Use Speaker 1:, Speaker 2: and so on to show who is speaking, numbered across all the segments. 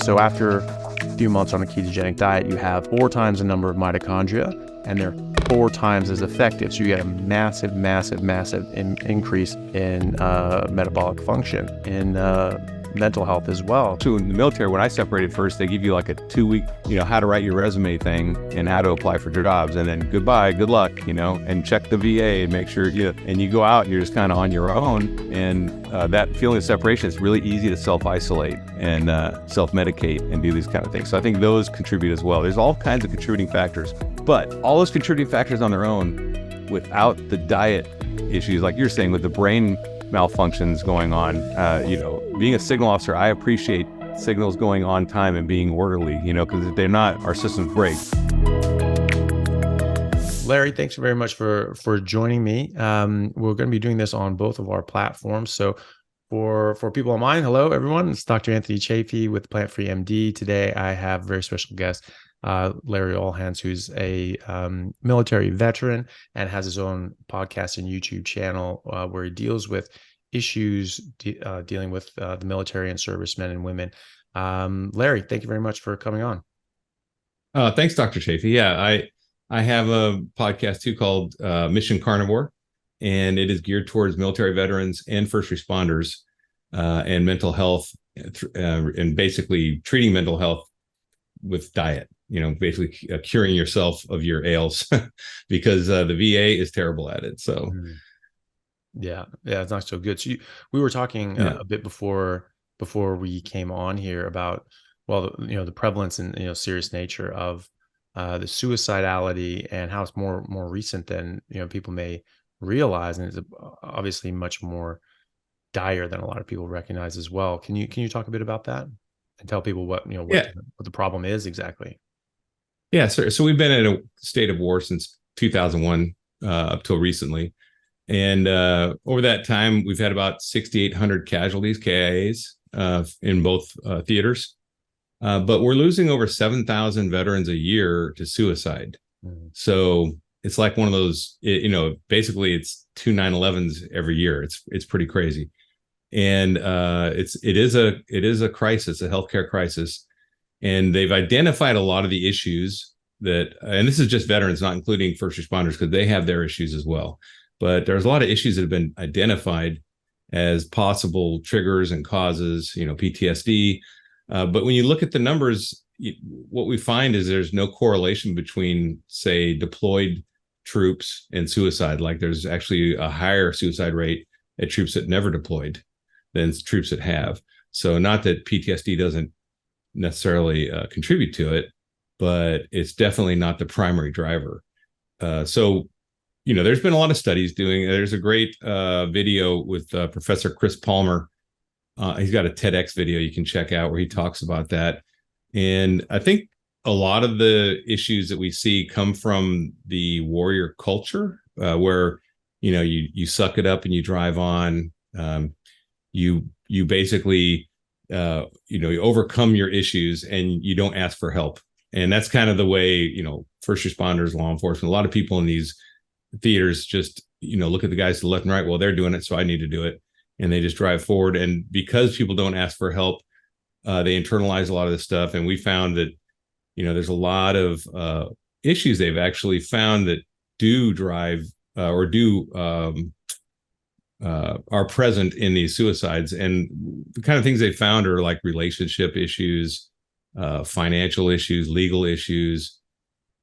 Speaker 1: So after a few months on a ketogenic diet, you have 4 times the number of mitochondria, and they're 4 times as effective. So you get a massive increase in metabolic function, in mental health as well.
Speaker 2: So in the military, when I separated first, they give you like a 2-week, how to write your resume thing and how to apply for jobs, and then goodbye, good luck, and check the VA and make sure and you go out and you're just kind of on your own. And that feeling of separation, it's really easy to self-isolate and self-medicate and do these kind of things. So I think those contribute as well. There's all kinds of contributing factors, but all those contributing factors on their own, without the diet issues, like you're saying, with the brain malfunctions going on, being a signal officer, I appreciate signals going on time and being orderly, because if they're not, our systems break.
Speaker 1: Larry, thanks very much for joining me. We're going to be doing this on both of our platforms. So for people online, hello everyone. It's Dr. Anthony Chaffee with Plant Free MD. Today I have a very special guest, Larry Allhands, who's a military veteran and has his own podcast and YouTube channel where he deals with issues dealing with the military and servicemen and women. Larry, thank you very much for coming on.
Speaker 2: Thanks, Dr. Chaffee. Yeah, I have a podcast too called Mission Carnivore, and it is geared towards military veterans and first responders and mental health, and basically treating mental health with diet. Basically curing yourself of your ails because the VA is terrible at it. So,
Speaker 1: yeah, it's not so good. So we were talking a bit before we came on here about, well, the prevalence and serious nature of the suicidality and how it's more recent than people may realize, and it's obviously much more dire than a lot of people recognize as well. Can you talk a bit about that and tell people what the problem is exactly?
Speaker 2: Yeah, so we've been in a state of war since 2001 up till recently. And over that time, we've had about 6,800 casualties, KIAs, in both theaters. But we're losing over 7,000 veterans a year to suicide. Mm-hmm. So it's like one of those, basically it's 2 9/11s every year. It's pretty crazy. And it is a crisis, a healthcare crisis. And they've identified a lot of the issues and this is just veterans, not including first responders, because they have their issues as well. But there's a lot of issues that have been identified as possible triggers and causes, PTSD. But when you look at the numbers, what we find is there's no correlation between, say, deployed troops and suicide. Like there's actually a higher suicide rate at troops that never deployed than troops that have. So not that PTSD doesn't necessarily contribute to it, but it's definitely not the primary driver. So there's been a lot of studies there's a great video with Professor Chris Palmer. He's got a TEDx video you can check out where he talks about that. And I think a lot of the issues that we see come from the warrior culture, where you suck it up and you drive on. You basically you overcome your issues and you don't ask for help. And that's kind of the way, first responders, law enforcement, a lot of people in these theaters just, look at the guys to the left and right. Well, they're doing it, so I need to do it. And they just drive forward. And because people don't ask for help, they internalize a lot of this stuff. And we found that, there's a lot of issues they've actually found that do drive are present in these suicides. And the kind of things they found are like relationship issues, financial issues, legal issues,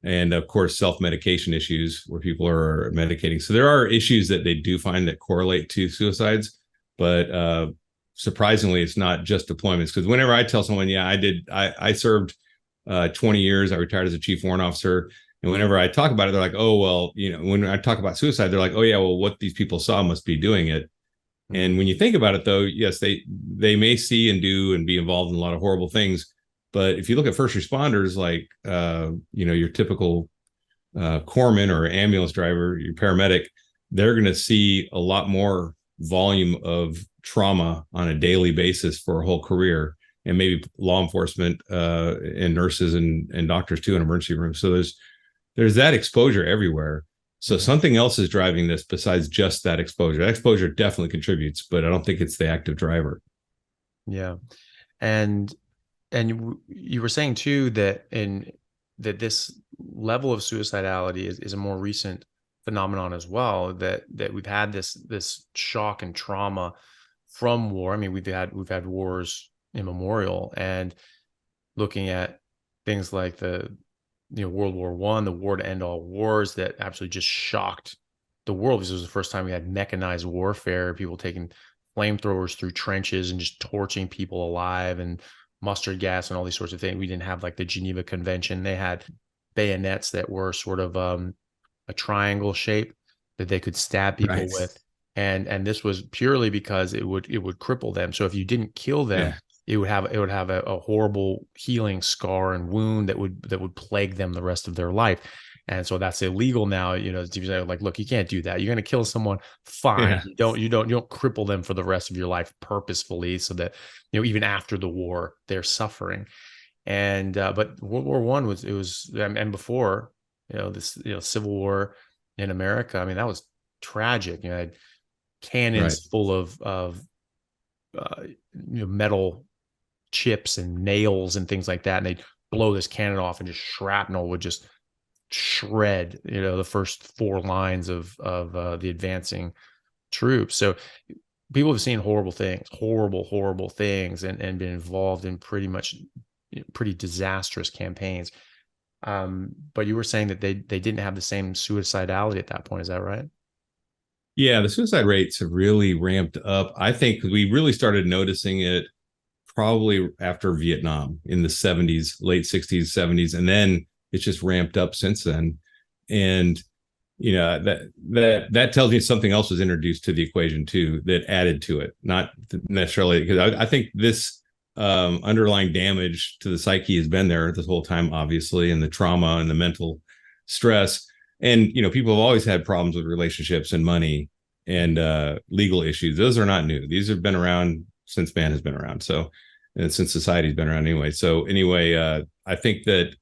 Speaker 2: and of course, self-medication issues where people are medicating. So there are issues that they do find that correlate to suicides, but surprisingly, it's not just deployments. Because whenever I tell someone, I served 20 years, I retired as a chief warrant officer. And whenever I talk about it, they're like, oh, well, when I talk about suicide, they're like, oh, yeah, well, what these people saw must be doing it. Mm-hmm. And when you think about it, though, yes, they may see and do and be involved in a lot of horrible things. But if you look at first responders, like, your typical corpsman or ambulance driver, your paramedic, they're going to see a lot more volume of trauma on a daily basis for a whole career, and maybe law enforcement and nurses and doctors, too, in emergency rooms. So there's that exposure everywhere. So something else is driving this besides just that exposure. That exposure definitely contributes, but I don't think it's the active driver.
Speaker 1: Yeah. And And you were saying too that this level of suicidality is a more recent phenomenon as well, that we've had this shock and trauma from war. I mean, we've had wars immemorial, and looking at things like the World War I, the war to end all wars, that absolutely just shocked the world, because it was the first time we had mechanized warfare, people taking flamethrowers through trenches and just torching people alive, and mustard gas and all these sorts of things. We didn't have like the Geneva Convention. They had bayonets that were sort of a triangle shape that they could stab people
Speaker 2: Right.
Speaker 1: with. And this was purely because it would cripple them. So if you didn't kill them,
Speaker 2: Yeah.
Speaker 1: it would have a horrible healing scar and wound that would plague them the rest of their life. And so that's illegal now. Like, look, you can't do that. You're going to kill someone, fine.
Speaker 2: Yeah.
Speaker 1: You don't cripple them for the rest of your life purposefully, so that even after the war they're suffering. And but World War One was, and before, this Civil War in America. I mean, that was tragic. Had
Speaker 2: Right.
Speaker 1: cannons full of uh, metal chips and nails and things like that, and they'd blow this cannon off, and just shrapnel would just shred the first four lines of the advancing troops. So people have seen horrible things, and been involved in pretty disastrous campaigns. But you were saying that they didn't have the same suicidality at that point. Is that right?
Speaker 2: Yeah, the suicide rates have really ramped up. I think we really started noticing it probably after Vietnam in the 70s, late 60s, 70s, and then it's just ramped up since then. And that tells me something else was introduced to the equation too, that added to it, not necessarily because I think this underlying damage to the psyche has been there this whole time, obviously, and the trauma and the mental stress. And people have always had problems with relationships and money and legal issues. Those are not new. These have been around since man has been around. So, and since society's been around anyway. So anyway, I think that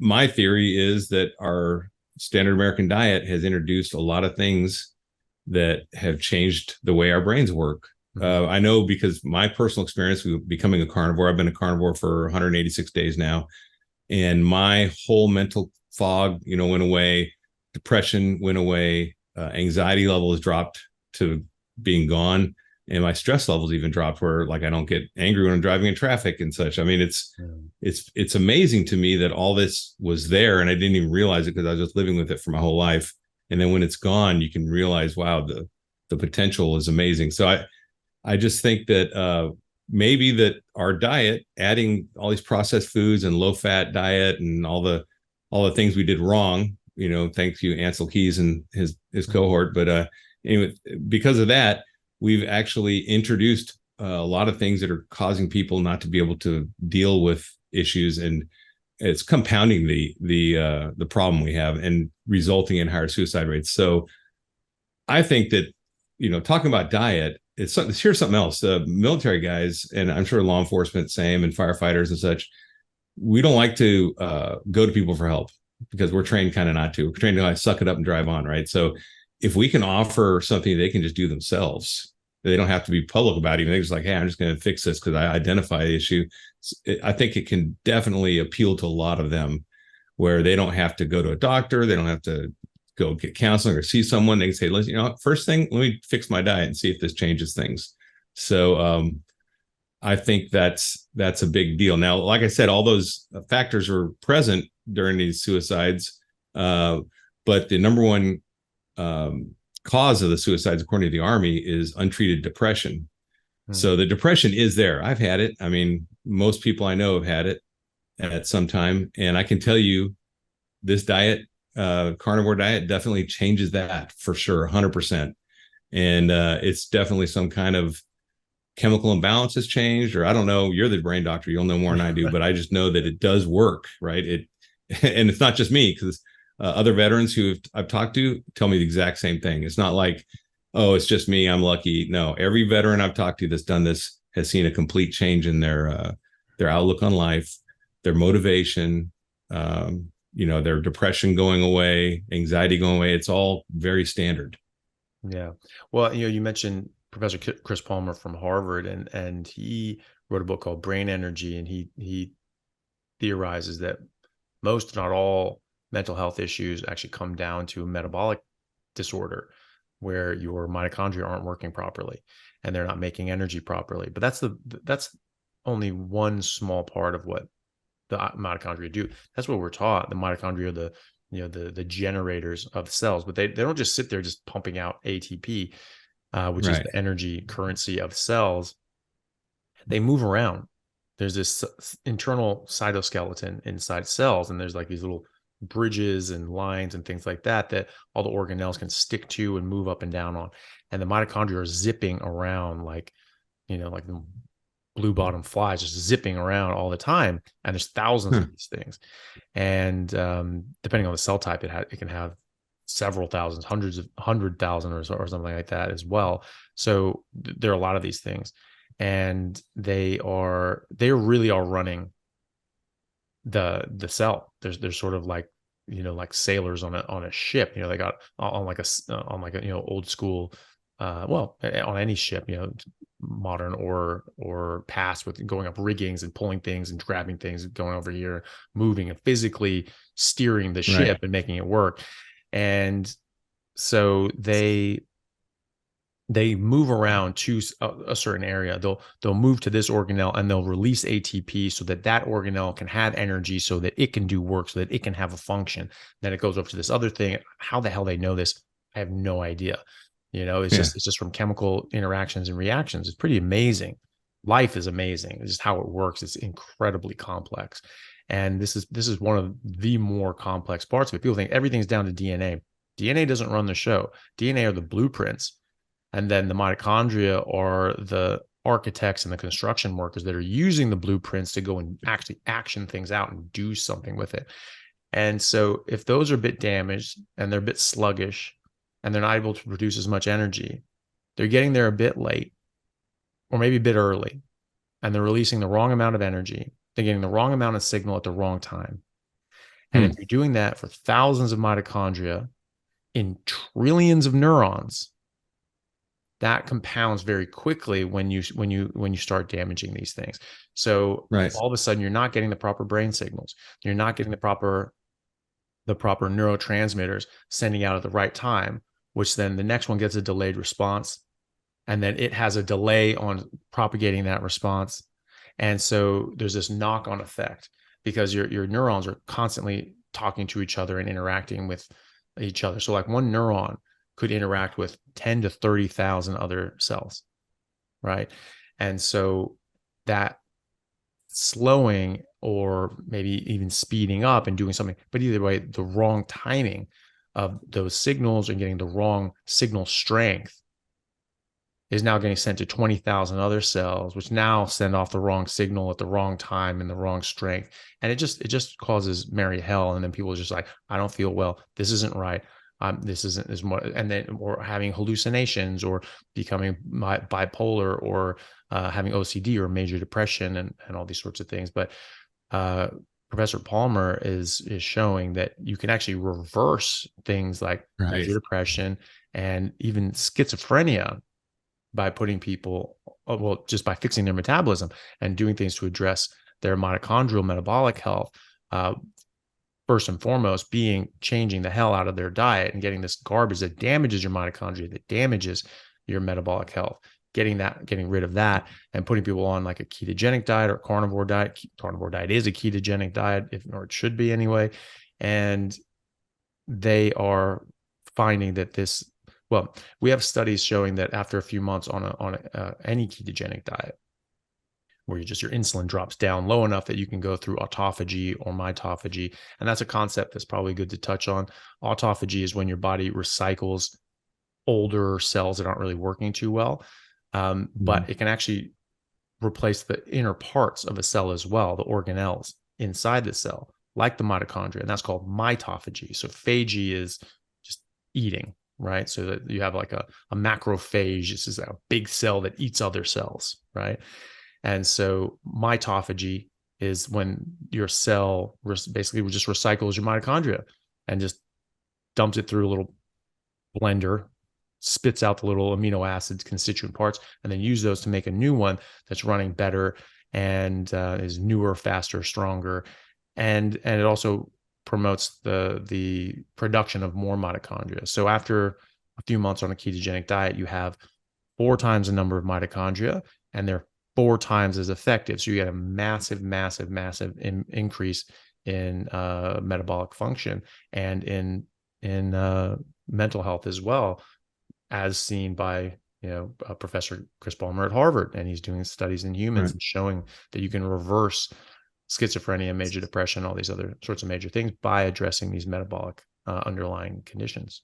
Speaker 2: my theory is that our standard American diet has introduced a lot of things that have changed the way our brains work. I know because my personal experience with becoming a carnivore, I've been a carnivore for 186 days now, and my whole mental fog, went away. Depression went away. Anxiety levels dropped to being gone, and my stress levels even dropped, where like I don't get angry when I'm driving in traffic and such. I mean, it's amazing to me that all this was there, and I didn't even realize it because I was just living with it for my whole life. And then when it's gone, you can realize, wow, the potential is amazing. So I just think that maybe that our diet, adding all these processed foods and low fat diet and all the things we did wrong, thanks you, Ansel Keys and his cohort. But anyway, because of that, we've actually introduced a lot of things that are causing people not to be able to deal with issues, and it's compounding the problem we have and resulting in higher suicide rates. So I think that talking about diet, here's something else. Military guys, and I'm sure law enforcement, same, and firefighters and such, we don't like to go to people for help because we're trained kind of not to. We're trained to suck it up and drive on, right? So if we can offer something they can just do themselves, they don't have to be public about it. They're just like, hey, I'm just going to fix this because I identify the issue. I think it can definitely appeal to a lot of them, where they don't have to go to a doctor. They don't have to go get counseling or see someone. They can say, listen, first thing, let me fix my diet and see if this changes things. So I think that's a big deal. Now, like I said, all those factors were present during these suicides, but the number one cause of the suicides, according to the Army, is untreated depression. So the depression is there. I've had it. I mean, most people I know have had it at some time, and I can tell you, this diet, carnivore diet, definitely changes that for sure, 100%. And it's definitely some kind of chemical imbalance has changed, or I don't know. You're the brain doctor; you'll know more than I do. But I just know that it does work, right? And it's not just me, because other veterans who I've talked to tell me the exact same thing. It's not like, oh, it's just me, I'm lucky. No, every veteran I've talked to that's done this has seen a complete change in their outlook on life, their motivation, their depression going away, anxiety going away. It's all very standard.
Speaker 1: Yeah. Well, you mentioned Professor Chris Palmer from Harvard, and he wrote a book called Brain Energy, and he theorizes that most, not all, mental health issues actually come down to a metabolic disorder where your mitochondria aren't working properly and they're not making energy properly. But that's only one small part of what the mitochondria do. That's what we're taught. The mitochondria are the generators of cells, but they don't just sit there just pumping out ATP, which is the energy currency of cells. They move around. There's this internal cytoskeleton inside cells, and there's like these little bridges and lines and things like that all the organelles can stick to and move up and down on. And the mitochondria are zipping around like the blue bottom flies, just zipping around all the time. And there's thousands of these things. And depending on the cell type, it can have several thousands, 100,000 or something like that as well. So there are a lot of these things, and they really are running the cell. They're sort of like, like sailors on a ship. They got on like a old school, well, on any ship, modern or past, with going up riggings and pulling things and grabbing things and going over here, moving and physically steering the ship and making it work. And so they move around to a certain area. They'll move to this organelle and they'll release ATP so that organelle can have energy, so that it can do work, so that it can have a function. Then it goes over to this other thing. How the hell they know this, I have no idea. It's just from chemical interactions and reactions. It's pretty amazing. Life is amazing. It's just how it works. It's incredibly complex. And this is one of the more complex parts of it. People think everything's down to DNA. DNA doesn't run the show. DNA are the blueprints. And then the mitochondria are the architects and the construction workers that are using the blueprints to go and actually action things out and do something with it. And so if those are a bit damaged and they're a bit sluggish and they're not able to produce as much energy, they're getting there a bit late or maybe a bit early, and they're releasing the wrong amount of energy. They're getting the wrong amount of signal at the wrong time. And if you're doing that for thousands of mitochondria in trillions of neurons, that compounds very quickly when you start damaging these things. So all of a sudden, you're not getting the proper brain signals. You're not getting the proper neurotransmitters sending out at the right time, which then the next one gets a delayed response, and then it has a delay on propagating that response. And so there's this knock-on effect, because your neurons are constantly talking to each other and interacting with each other. So like one neuron could interact with 10 to 30,000 other cells, right? And so that slowing or maybe even speeding up and doing something, but either way, the wrong timing of those signals and getting the wrong signal strength is now getting sent to 20,000 other cells, which now send off the wrong signal at the wrong time and the wrong strength. And it just causes merry hell. And then people are just like, I don't feel well. This isn't right. This isn't as much, and then or having hallucinations or becoming bipolar or having OCD or major depression and all these sorts of things. But Professor Palmer is showing that you can actually reverse things like major depression and even schizophrenia by putting people, well, just by fixing their metabolism and doing things to address their mitochondrial metabolic health. First and foremost being changing the hell out of their diet and getting this garbage that damages your mitochondria, that damages your metabolic health, getting rid of that, and putting people on like a ketogenic diet or carnivore diet. Carnivore diet is a ketogenic diet, or it should be anyway. And they are finding that we have studies showing that after a few months on any ketogenic diet, where your insulin drops down low enough that you can go through autophagy or mitophagy. And that's a concept that's probably good to touch on. Autophagy is when your body recycles older cells that aren't really working too well. But it can actually replace the inner parts of a cell as well, the organelles inside the cell, like the mitochondria. And that's called mitophagy. So phagy is just eating, right? So that you have like a macrophage. This is a big cell that eats other cells, right? And so mitophagy is when your cell basically just recycles your mitochondria and just dumps it through a little blender, spits out the little amino acids, constituent parts, and then use those to make a new one that's running better and is newer, faster, stronger, and it also promotes the production of more mitochondria. So after a few months on a ketogenic diet, you have 4 times the number of mitochondria, and they're 4 times as effective. So you get a massive, massive, massive increase in metabolic function and in mental health as well, as seen by Professor Chris Palmer at Harvard, and he's doing studies in humans and showing that you can reverse schizophrenia, major depression, all these other sorts of major things by addressing these metabolic underlying conditions.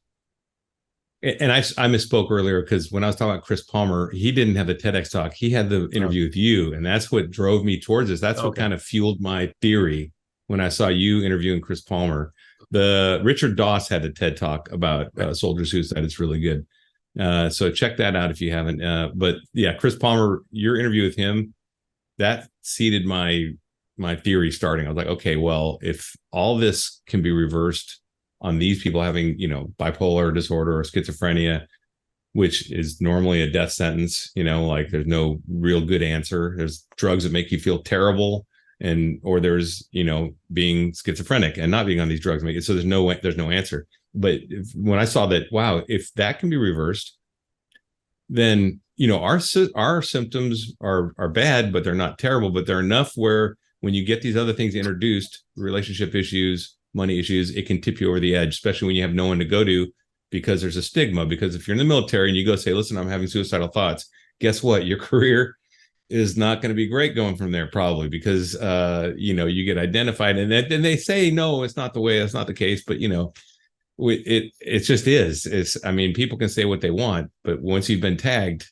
Speaker 2: And I misspoke earlier, because when I was talking about Chris Palmer, he didn't have the TEDx talk. He had the interview with you, and that's what drove me towards this. That's what kind of fueled my theory when I saw you interviewing Chris Palmer. The Richard Doss had a TED talk about soldier suicide. It's really good. So check that out if you haven't. But yeah, Chris Palmer, your interview with him, that seeded my theory starting. I was like, okay, well, if all this can be reversed on these people having, bipolar disorder or schizophrenia, which is normally a death sentence, like there's no real good answer. There's drugs that make you feel terrible, or there's, being schizophrenic and not being on these drugs. So there's no answer. But when I saw that, wow, if that can be reversed, then, our symptoms are bad, but they're not terrible, but they're enough where when you get these other things introduced, relationship issues, money issues, it can tip you over the edge, especially when you have no one to go to, because there's a stigma. Because if you're in the military and you go say, listen, I'm having suicidal thoughts, guess what? Your career is not going to be great going from there, probably, because, you get identified, and then they say, no, it's not the case. But, it just is. People can say what they want, but once you've been tagged,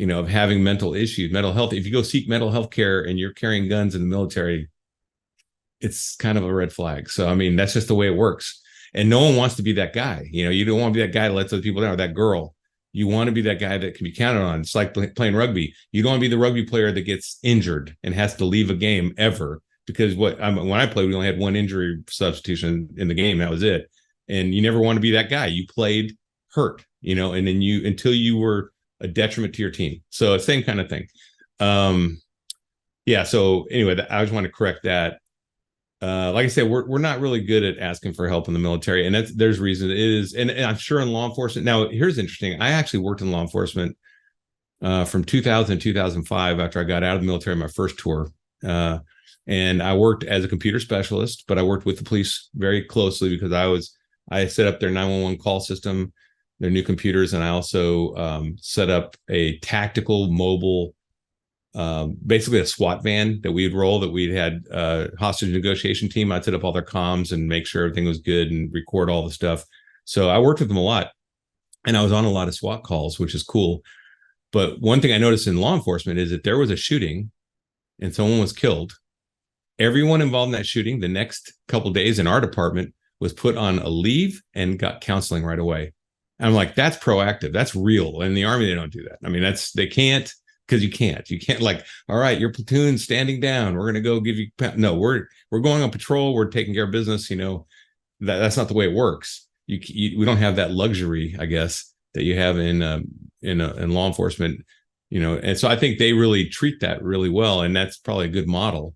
Speaker 2: of having mental issues, mental health, if you go seek mental health care and you're carrying guns in the military, it's kind of a red flag. So, that's just the way it works. And no one wants to be that guy. You don't want to be that guy that lets other people down, or that girl. You want to be that guy that can be counted on. It's like playing rugby. You don't want to be the rugby player that gets injured and has to leave a game ever. Because when I played, we only had one injury substitution in the game. That was it. And you never want to be that guy. You played hurt, and then until you were a detriment to your team. So same kind of thing. Yeah. So anyway, I just want to correct that. Like I said, we're not really good at asking for help in the military, and there's reason it is, and I'm sure in law enforcement. Now, here's interesting. I actually worked in law enforcement from 2000 to 2005 after I got out of the military, my first tour, and I worked as a computer specialist, but I worked with the police very closely because I set up their 911 call system, their new computers, and I also set up a tactical mobile, basically a SWAT van that we'd roll, that we'd had hostage negotiation team. I'd set up all their comms and make sure everything was good and record all the stuff. So I worked with them a lot, and I was on a lot of SWAT calls, which is cool. But one thing I noticed in law enforcement is that there was a shooting and someone was killed. Everyone involved in that shooting the next couple of days in our department was put on a leave and got counseling right away. And I'm like, that's proactive. That's real. In the Army, they don't do that. They can't. Because you can't like, all right, your platoon's standing down, we're going to go give you, no, we're going on patrol, we're taking care of business. That's not the way it works. We don't have that luxury, I guess, that you have in law enforcement, and so I think they really treat that really well, and that's probably a good model.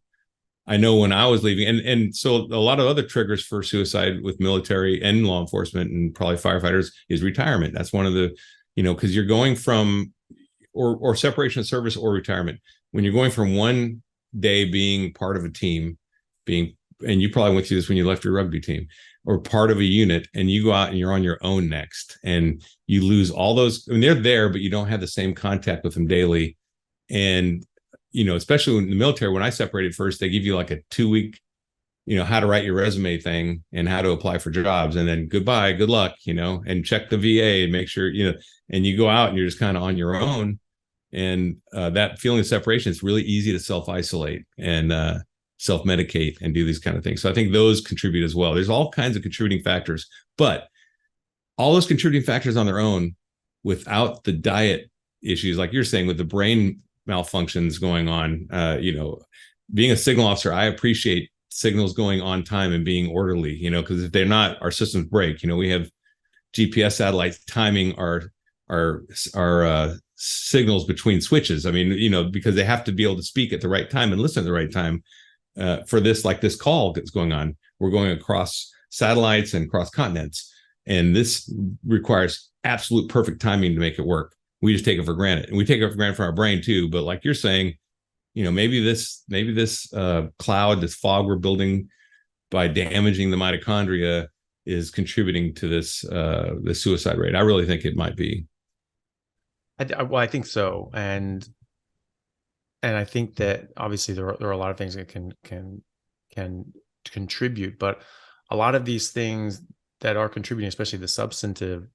Speaker 2: I know when I was leaving, and so a lot of other triggers for suicide with military and law enforcement and probably firefighters is retirement. That's one of the, because you're going from or separation of service or retirement. When you're going from one day being part of a team, and you probably went through this when you left your rugby team, or part of a unit, and you go out and you're on your own next, and you lose all those. They're there, but you don't have the same contact with them daily. And, especially in the military, when I separated first, they give you like a 2-week, how to write your resume thing and how to apply for jobs, and then goodbye, good luck, and check the VA and make sure, and you go out and you're just kind of on your own. And that feeling of separation, it's really easy to self-isolate and self-medicate and do these kind of things. So I think those contribute as well. There's all kinds of contributing factors, but all those contributing factors on their own, without the diet issues, like you're saying, with the brain malfunctions going on, being a signal officer, I appreciate signals going on time and being orderly, because if they're not, our systems break. We have GPS satellites timing our signals between switches. I mean, because they have to be able to speak at the right time and listen at the right time for this, like this call that's going on. We're going across satellites and across continents, and this requires absolute perfect timing to make it work. We just take it for granted, and we take it for granted from our brain too. But like you're saying, maybe this cloud, this fog we're building by damaging the mitochondria is contributing to this the suicide rate. I really think it might be.
Speaker 1: Well, I think so, and I think that obviously there are a lot of things that can contribute, but a lot of these things that are contributing, especially the substantive,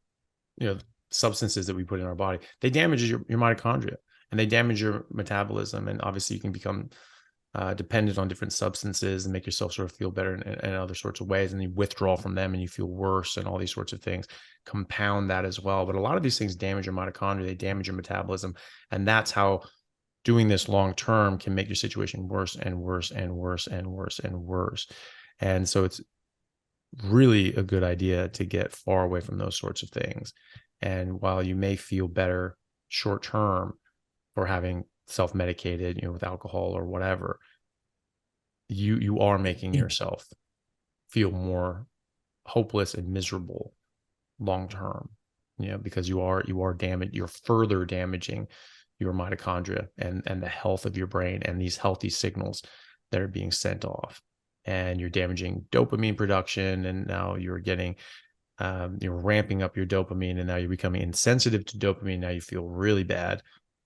Speaker 1: substances that we put in our body, they damage your mitochondria and they damage your metabolism, and obviously you can become dependent on different substances and make yourself sort of feel better in other sorts of ways, and you withdraw from them and you feel worse, and all these sorts of things compound that as well. But a lot of these things damage your mitochondria, they damage your metabolism, and that's how doing this long term can make your situation worse and worse and worse and worse and worse. And so it's really a good idea to get far away from those sorts of things. And while you may feel better short term for having self-medicated, with alcohol or whatever, you are making yourself feel more hopeless and miserable long term, because you're further damaging your mitochondria and the health of your brain and these healthy signals that are being sent off. And you're damaging dopamine production, and now you're getting you're ramping up your dopamine, and now you're becoming insensitive to dopamine. Now you feel really bad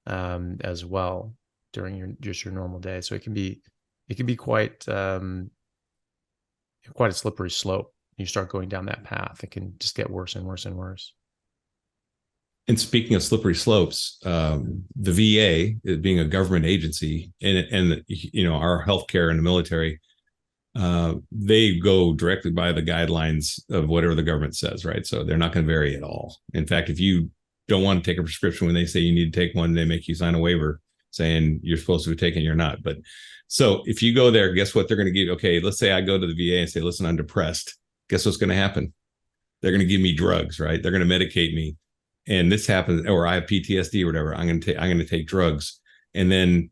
Speaker 1: as well during your normal day. So it can be quite a slippery slope. You start going down that path, it can just get worse and worse and worse.
Speaker 2: And speaking of slippery slopes, the VA, being a government agency, and our healthcare and the military, they go directly by the guidelines of whatever the government says, right? So they're not going to vary at all. In fact, if you don't want to take a prescription, when they say you need to take one, they make you sign a waiver saying you're supposed to be taking, you're not. But so if you go there, guess what they're going to give? Okay, let's say I go to the VA and say, listen, I'm depressed. Guess what's going to happen? They're going to give me drugs, right? They're going to medicate me. And this happens, or I have PTSD or whatever. I'm going to take drugs. And then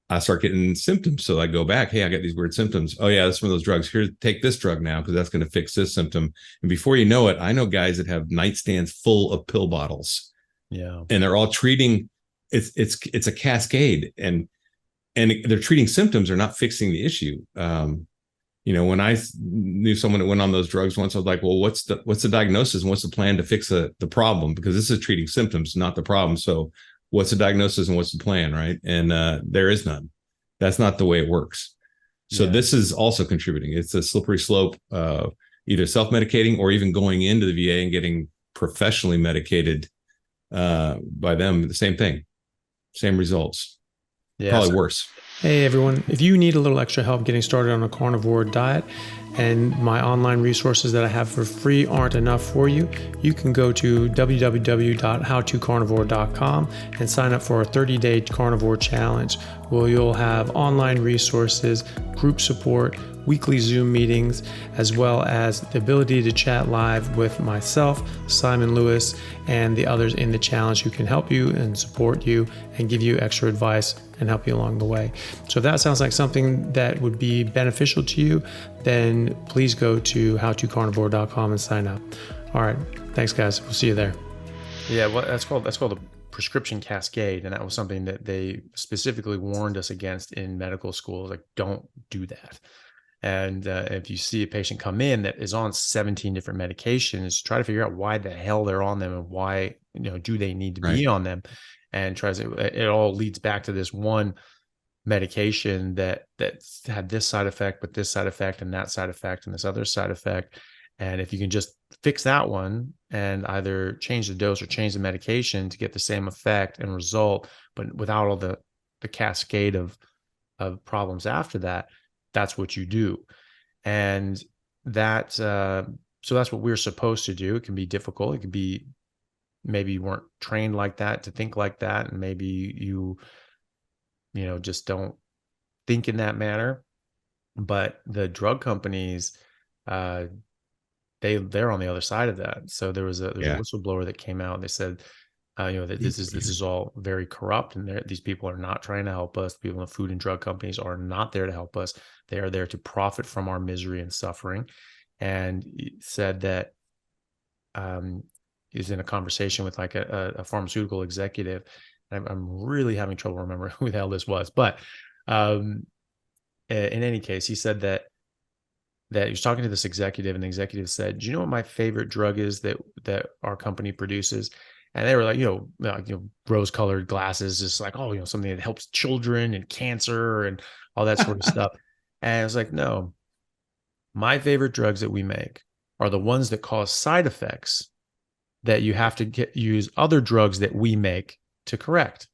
Speaker 2: I start getting symptoms. So I go back, hey, I got these weird symptoms. Oh yeah, that's one of those drugs. Here, take this drug now, because that's going to fix this symptom. And before you know it, I know guys that have nightstands full of pill bottles.
Speaker 1: Yeah.
Speaker 2: And they're all treating, it's a cascade, and they're treating symptoms, they're not fixing the issue. When I knew someone that went on those drugs once, I was like, well, what's the diagnosis and what's the plan to fix the problem? Because this is treating symptoms, not the problem. So what's the diagnosis and what's the plan, right? And there is none. That's not the way it works. So This is also contributing. It's a slippery slope, either self-medicating or even going into the VA and getting professionally medicated by them. The same thing, same results, probably worse.
Speaker 3: Hey everyone, if you need a little extra help getting started on a carnivore diet and my online resources that I have for free aren't enough for you, you can go to www.howtocarnivore.com and sign up for a 30-day carnivore challenge, where you'll have online resources, group support, weekly Zoom meetings, as well as the ability to chat live with myself, Simon Lewis, and the others in the challenge who can help you and support you and give you extra advice and help you along the way. So if that sounds like something that would be beneficial to you, then please go to howtocarnivore.com and sign up. All right. Thanks, guys. We'll see you there.
Speaker 1: Yeah, well, that's called the Prescription Cascade, and that was something that they specifically warned us against in medical school. Like, don't do that. And if you see a patient come in that is on 17 different medications, try to figure out why the hell they're on them and why, do they need to be on them, and it all leads back to this one medication that had this side effect, but this side effect and that side effect and this other side effect. And if you can just fix that one and either change the dose or change the medication to get the same effect and result, but without all the cascade of problems after that, that's what you do. And that, so that's what we're supposed to do. It can be difficult. It can be, maybe you weren't trained like that to think like that. And maybe you just don't think in that manner. But the drug companies, they're on the other side of that. So there was a whistleblower that came out. They said That this is all very corrupt, and these people are not trying to help us. People in the food and drug companies are not there to help us. They are there to profit from our misery and suffering. And he said that he was in a conversation with like a pharmaceutical executive. I'm really having trouble remembering who the hell this was, but in any case, he said that he was talking to this executive, and the executive said, "Do you know what my favorite drug is that our company produces?" And they were like, rose-colored glasses, just like, oh, something that helps children and cancer and all that sort of stuff. And I was like, no, my favorite drugs that we make are the ones that cause side effects that you have to use other drugs that we make to correct.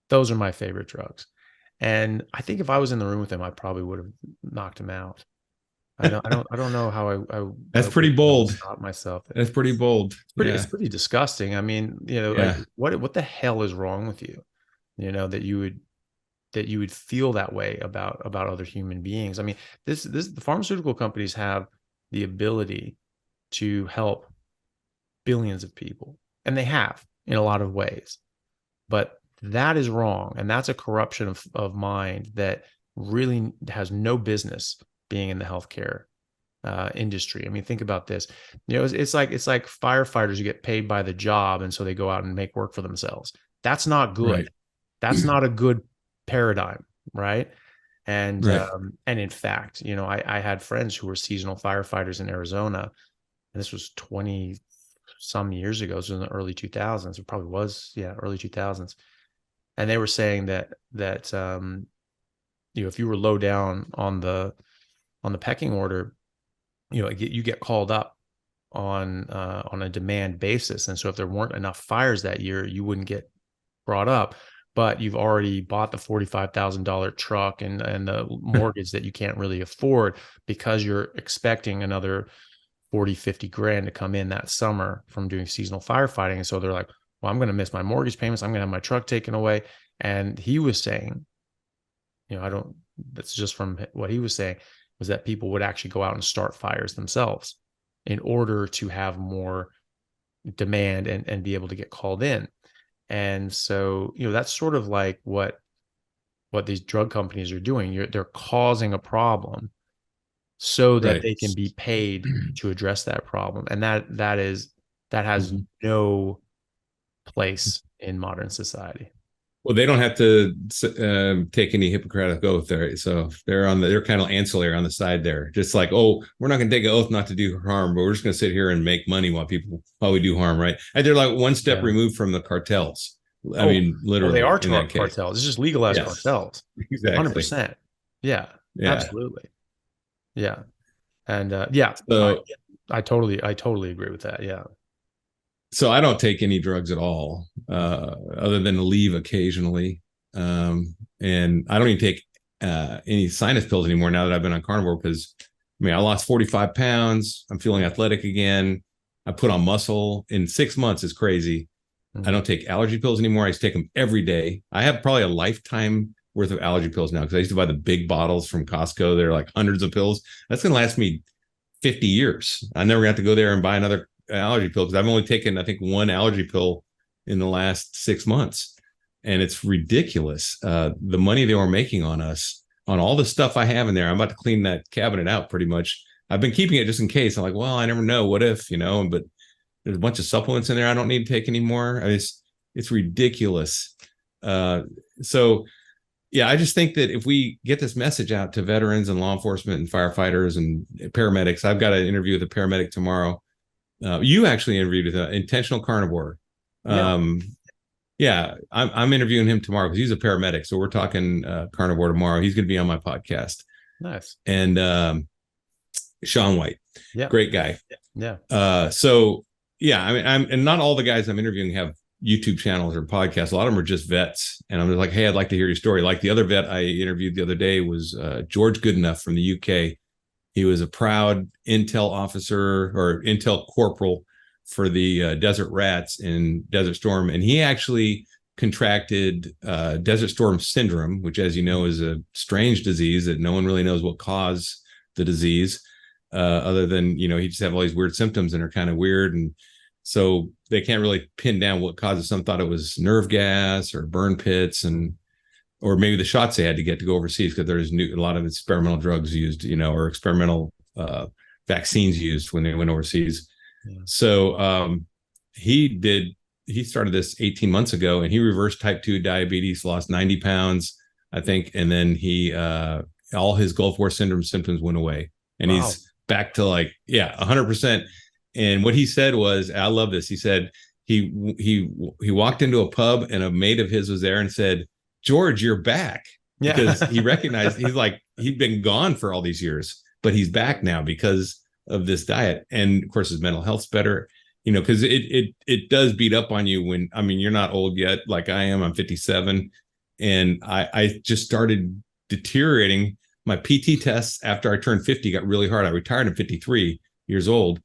Speaker 1: Those are my favorite drugs. And I think if I was in the room with him, I probably would have knocked him out. I don't know how I
Speaker 2: That's pretty bold.
Speaker 1: Stop myself.
Speaker 2: That's pretty bold.
Speaker 1: It's pretty disgusting. I mean, like what the hell is wrong with you? That you would feel that way about other human beings. I mean, the pharmaceutical companies have the ability to help billions of people, and they have in a lot of ways. But that is wrong, and that's a corruption of mind that really has no business being in the healthcare industry. I mean, think about this. It's like firefighters who get paid by the job, and so they go out and make work for themselves. That's not good. Right. That's not a good paradigm, right? And
Speaker 2: right.
Speaker 1: And in fact, I had friends who were seasonal firefighters in Arizona, and this was 20 some years ago. So in the early 2000s, it probably was, early 2000s. And they were saying that if you were low down on the pecking order, you get called up on a demand basis. And so if there weren't enough fires that year, you wouldn't get brought up, but you've already bought the $45,000 truck and the mortgage that you can't really afford because you're expecting another 40, 50 grand to come in that summer from doing seasonal firefighting. And so they're like, well, I'm going to miss my mortgage payments. I'm going to have my truck taken away. And he was saying, that's just from what he was saying, was that people would actually go out and start fires themselves in order to have more demand and be able to get called in. And so, that's sort of like what these drug companies are doing. They're causing a problem so that they can be paid to address that problem. And that has no place in modern society.
Speaker 2: Well, they don't have to take any Hippocratic oath there, so they're kind of ancillary on the side there. Just like, oh, we're not going to take an oath not to do harm, but we're just going to sit here and make money while we do harm, right? And they're like one step removed from the cartels. I mean, literally,
Speaker 1: they are cartels. It's just legalized cartels.
Speaker 2: Exactly,
Speaker 1: 100%. Yeah, absolutely. Yeah, and so I totally agree with that. Yeah.
Speaker 2: So I don't take any drugs at all, other than to leave occasionally. And I don't even take any sinus pills anymore now that I've been on carnivore, because I lost 45 pounds. I'm feeling athletic again. I put on muscle in 6 months. It's crazy. Mm-hmm. I don't take allergy pills anymore. I used to take them every day. I have probably a lifetime worth of allergy pills now, because I used to buy the big bottles from Costco. They're like hundreds of pills. That's going to last me 50 years. I never got to go there and buy another allergy pill, because I've only taken, I think, one allergy pill in the last 6 months, and it's ridiculous the money they were making on us on all the stuff I have in there. I'm about to clean that cabinet out pretty much. I've been keeping it just in case. I'm like, well, I never know, what if, but there's a bunch of supplements in there I don't need to take anymore. It's ridiculous. So yeah, I just think that if we get this message out to veterans and law enforcement and firefighters and paramedics, I've got an interview with a paramedic tomorrow. You actually interviewed with an intentional carnivore. I'm interviewing him tomorrow because he's a paramedic. So we're talking carnivore tomorrow. He's going to be on my podcast.
Speaker 1: Nice.
Speaker 2: And Sean White, great guy.
Speaker 1: Yeah.
Speaker 2: And not all the guys I'm interviewing have YouTube channels or podcasts. A lot of them are just vets. And I'm just like, hey, I'd like to hear your story. Like the other vet I interviewed the other day was George Goodenough from the UK. He was a proud intel officer or intel corporal for the Desert Rats in Desert Storm. And he actually contracted Desert Storm syndrome, which, as you know, is a strange disease that no one really knows what caused the disease, other than, he just have all these weird symptoms and are kind of weird. And So they can't really pin down what causes. Some thought it was nerve gas or burn pits, or maybe the shots they had to get to go overseas, because there's a lot of experimental drugs used, or experimental vaccines used when they went overseas. Yeah. So he started this 18 months ago, and he reversed type 2 diabetes, lost 90 pounds, I think. And then all his Gulf War syndrome symptoms went away, and wow. He's back to 100%. And what he said was, I love this. He said he walked into a pub and a mate of his was there and said, "George, you're back." Yeah. Because he recognized he'd been gone for all these years, but he's back now because of this diet. And of course his mental health's better, because it does beat up on you when, you're not old yet like I am. I'm 57, and I just started deteriorating. My PT tests after I turned 50 got really hard. I retired at 53 years old.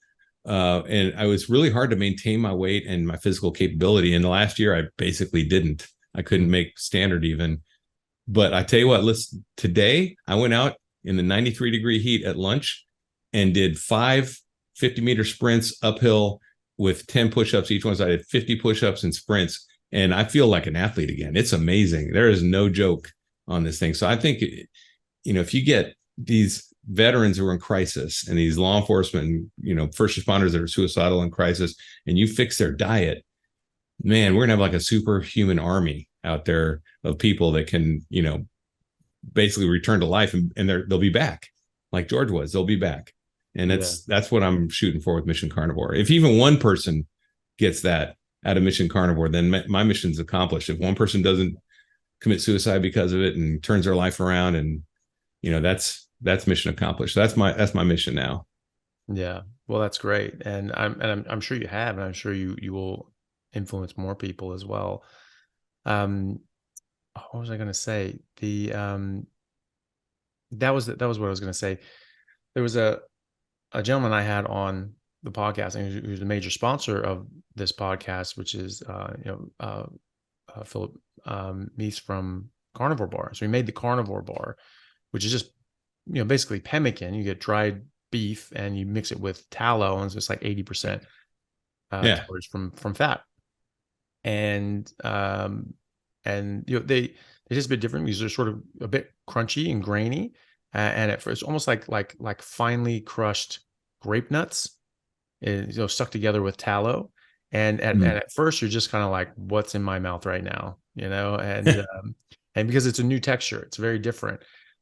Speaker 2: And I was really hard to maintain my weight and my physical capability. In the last year, I basically didn't. I couldn't make standard even. But I tell you what, listen, today I went out in the 93-degree heat at lunch and did 5 50-meter sprints uphill with 10 push-ups each one. So I did 50 push-ups and sprints, and I feel like an athlete again. It's amazing. There is no joke on this thing. So I think, if you get these veterans who are in crisis and these law enforcement, first responders that are suicidal in crisis, and you fix their diet, man, we're gonna have like a superhuman army out there of people that can, basically return to life, and they'll be back like George was. They'll be back. And that's what I'm shooting for with Mission Carnivore. If even one person gets that out of Mission Carnivore, then my mission's accomplished. If one person doesn't commit suicide because of it and turns their life around, and that's mission accomplished. That's my mission now.
Speaker 1: Yeah. Well, that's great. And I'm sure you have, and I'm sure you will influence more people as well. What was I going to say? That was what I was going to say. There was a gentleman I had on the podcast, and who's a major sponsor of this podcast, which is Philip Meese from Carnivore Bar. So he made the Carnivore Bar, which is just basically pemmican. You get dried beef and you mix it with tallow, and it's just like 80% calories from fat. And they just a bit different because they're sort of a bit crunchy and grainy, and it's almost like finely crushed grape nuts, stuck together with tallow. And at first you're just kind of like, what's in my mouth right now, and and because it's a new texture, it's very different.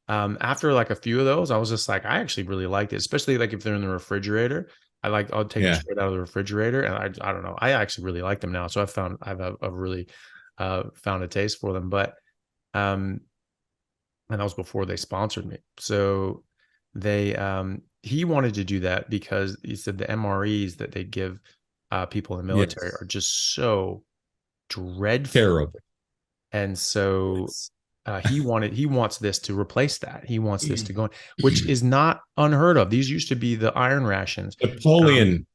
Speaker 1: After like a few of those, I was just like, I actually really liked it, especially like if they're in the refrigerator. I'll take them straight out of the refrigerator, and I don't know, I actually really like them now. So I've really found a taste for them. But and that was before they sponsored me. So he wanted to do that because he said the MREs that they give people in the military are just so dreadful.
Speaker 2: Terrible.
Speaker 1: And so he wants this to replace that. He wants this to go in, which is not unheard of. These used to be the iron rations.
Speaker 2: Napoleon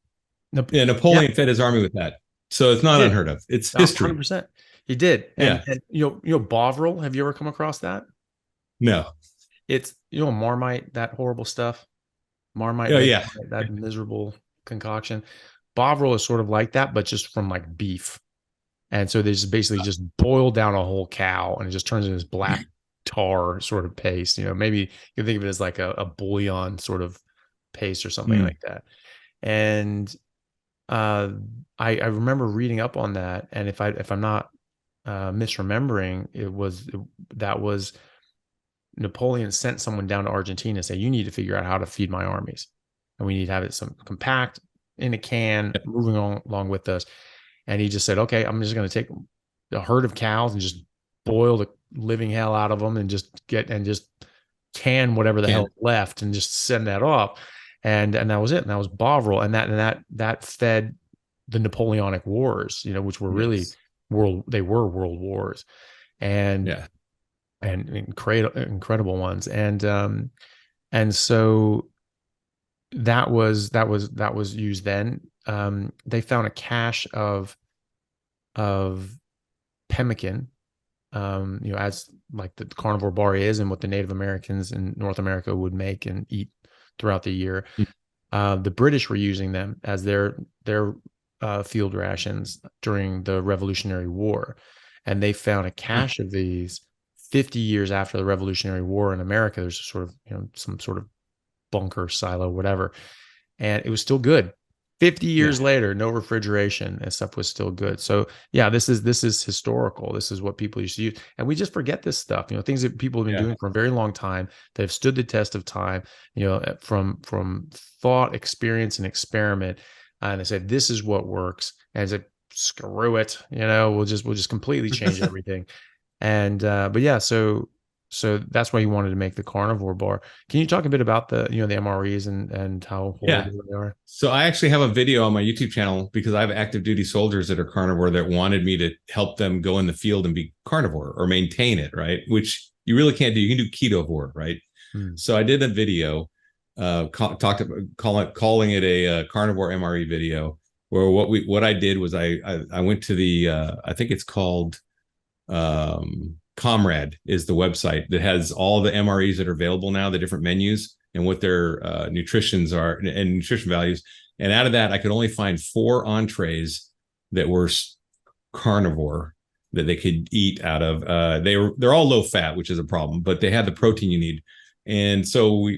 Speaker 2: fed his army with that. So it's not unheard of. It's history.
Speaker 1: 100%. He did. And Bovril, have you ever come across that?
Speaker 2: No.
Speaker 1: It's, Marmite, that horrible stuff. Marmite, that miserable concoction. Bovril is sort of like that, but just from like beef. And so they just basically just boil down a whole cow, and it just turns into this black tar sort of paste. Maybe you can think of it as like a bouillon sort of paste or something like that. And I remember reading up on that, and if I'm not misremembering, that was Napoleon sent someone down to Argentina and say, you need to figure out how to feed my armies, and we need to have it some compact in a can, moving along with us. And he just said, okay, I'm just going to take a herd of cows and just boil the living hell out of them, and just can whatever the hell left, and just send that off. And that was it. And that was Bovril. And that fed the Napoleonic Wars, which were really world wars, and incredible ones. And so that was used then. They found a cache of pemmican, as like the Carnivore Bar is, and what the Native Americans in North America would make and eat throughout the year. The British were using them as their field rations during the Revolutionary War, and they found a cache of these 50 years after the Revolutionary War in America. There's a sort of, some sort of bunker, silo, whatever, and it was still good. 50 years later, no refrigeration, and stuff was still good. So yeah, this is historical. This is what people used to use, and we just forget this stuff. Things that people have been doing for a very long time that have stood the test of time. From thought, experience, and experiment. And they said this is what works, and I said screw it. We'll just completely change everything. And but yeah, so that's why you wanted to make the Carnivore Bar. Can you talk a bit about the the MREs and how horrible they are?
Speaker 2: So I actually have a video on my YouTube channel because I have active duty soldiers that are carnivore that wanted me to help them go in the field and be carnivore or maintain it, right? Which you really can't do. You can do ketovore, right? So I did a video, calling it a carnivore MRE video, where what I did was I went to the I think it's called Comrade is the website that has all the MREs that are available now, the different menus and what their nutritions are and nutrition values. And out of that, I could only find 4 entrees that were carnivore that they could eat out of. They're all low fat, which is a problem, but they had the protein you need. And so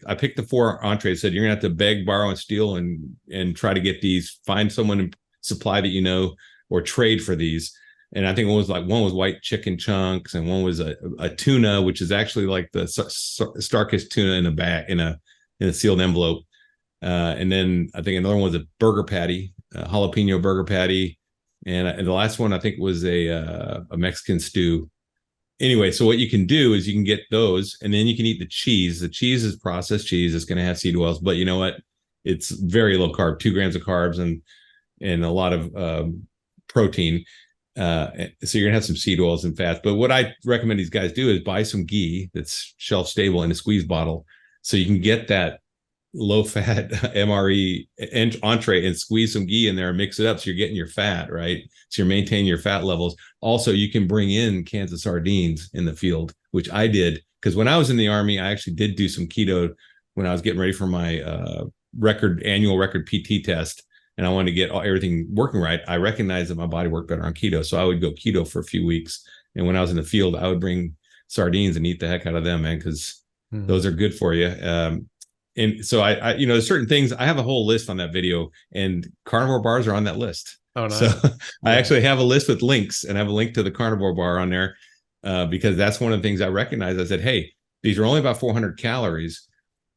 Speaker 2: I picked the 4 entrees, said, you're gonna have to beg, borrow, and steal and try to get these, find someone to supply that, or trade for these. And I think one was white chicken chunks, and one was a tuna, which is actually like the Starkist tuna in a bag, in a sealed envelope. And then I think another one was a burger patty, a jalapeno burger patty, and the last one I think was a Mexican stew. Anyway, so what you can do is you can get those, and then you can eat the cheese. The cheese is processed cheese. It's going to have seed oils, but you know what? It's very low carb, 2 grams of carbs and a lot of protein. So you're gonna have some seed oils and fats. But what I recommend these guys do is buy some ghee that's shelf stable in a squeeze bottle, so you can get that low fat MRE entree and squeeze some ghee in there and mix it up, so you're getting your fat, right? So you're maintaining your fat levels. Also, you can bring in cans of sardines in the field, which I did, because when I was in the Army, I actually did do some keto when I was getting ready for my annual record PT test. And I wanted to get everything working right. I recognized that my body worked better on keto. So I would go keto for a few weeks. And when I was in the field, I would bring sardines and eat the heck out of them, man, because those are good for you. And so I there's certain things. I have a whole list on that video, and carnivore bars are on that list.
Speaker 1: Oh, nice.
Speaker 2: So I actually have a list with links, and I have a link to the Carnivore Bar on there because that's one of the things I recognized. I said, hey, these are only about 400 calories.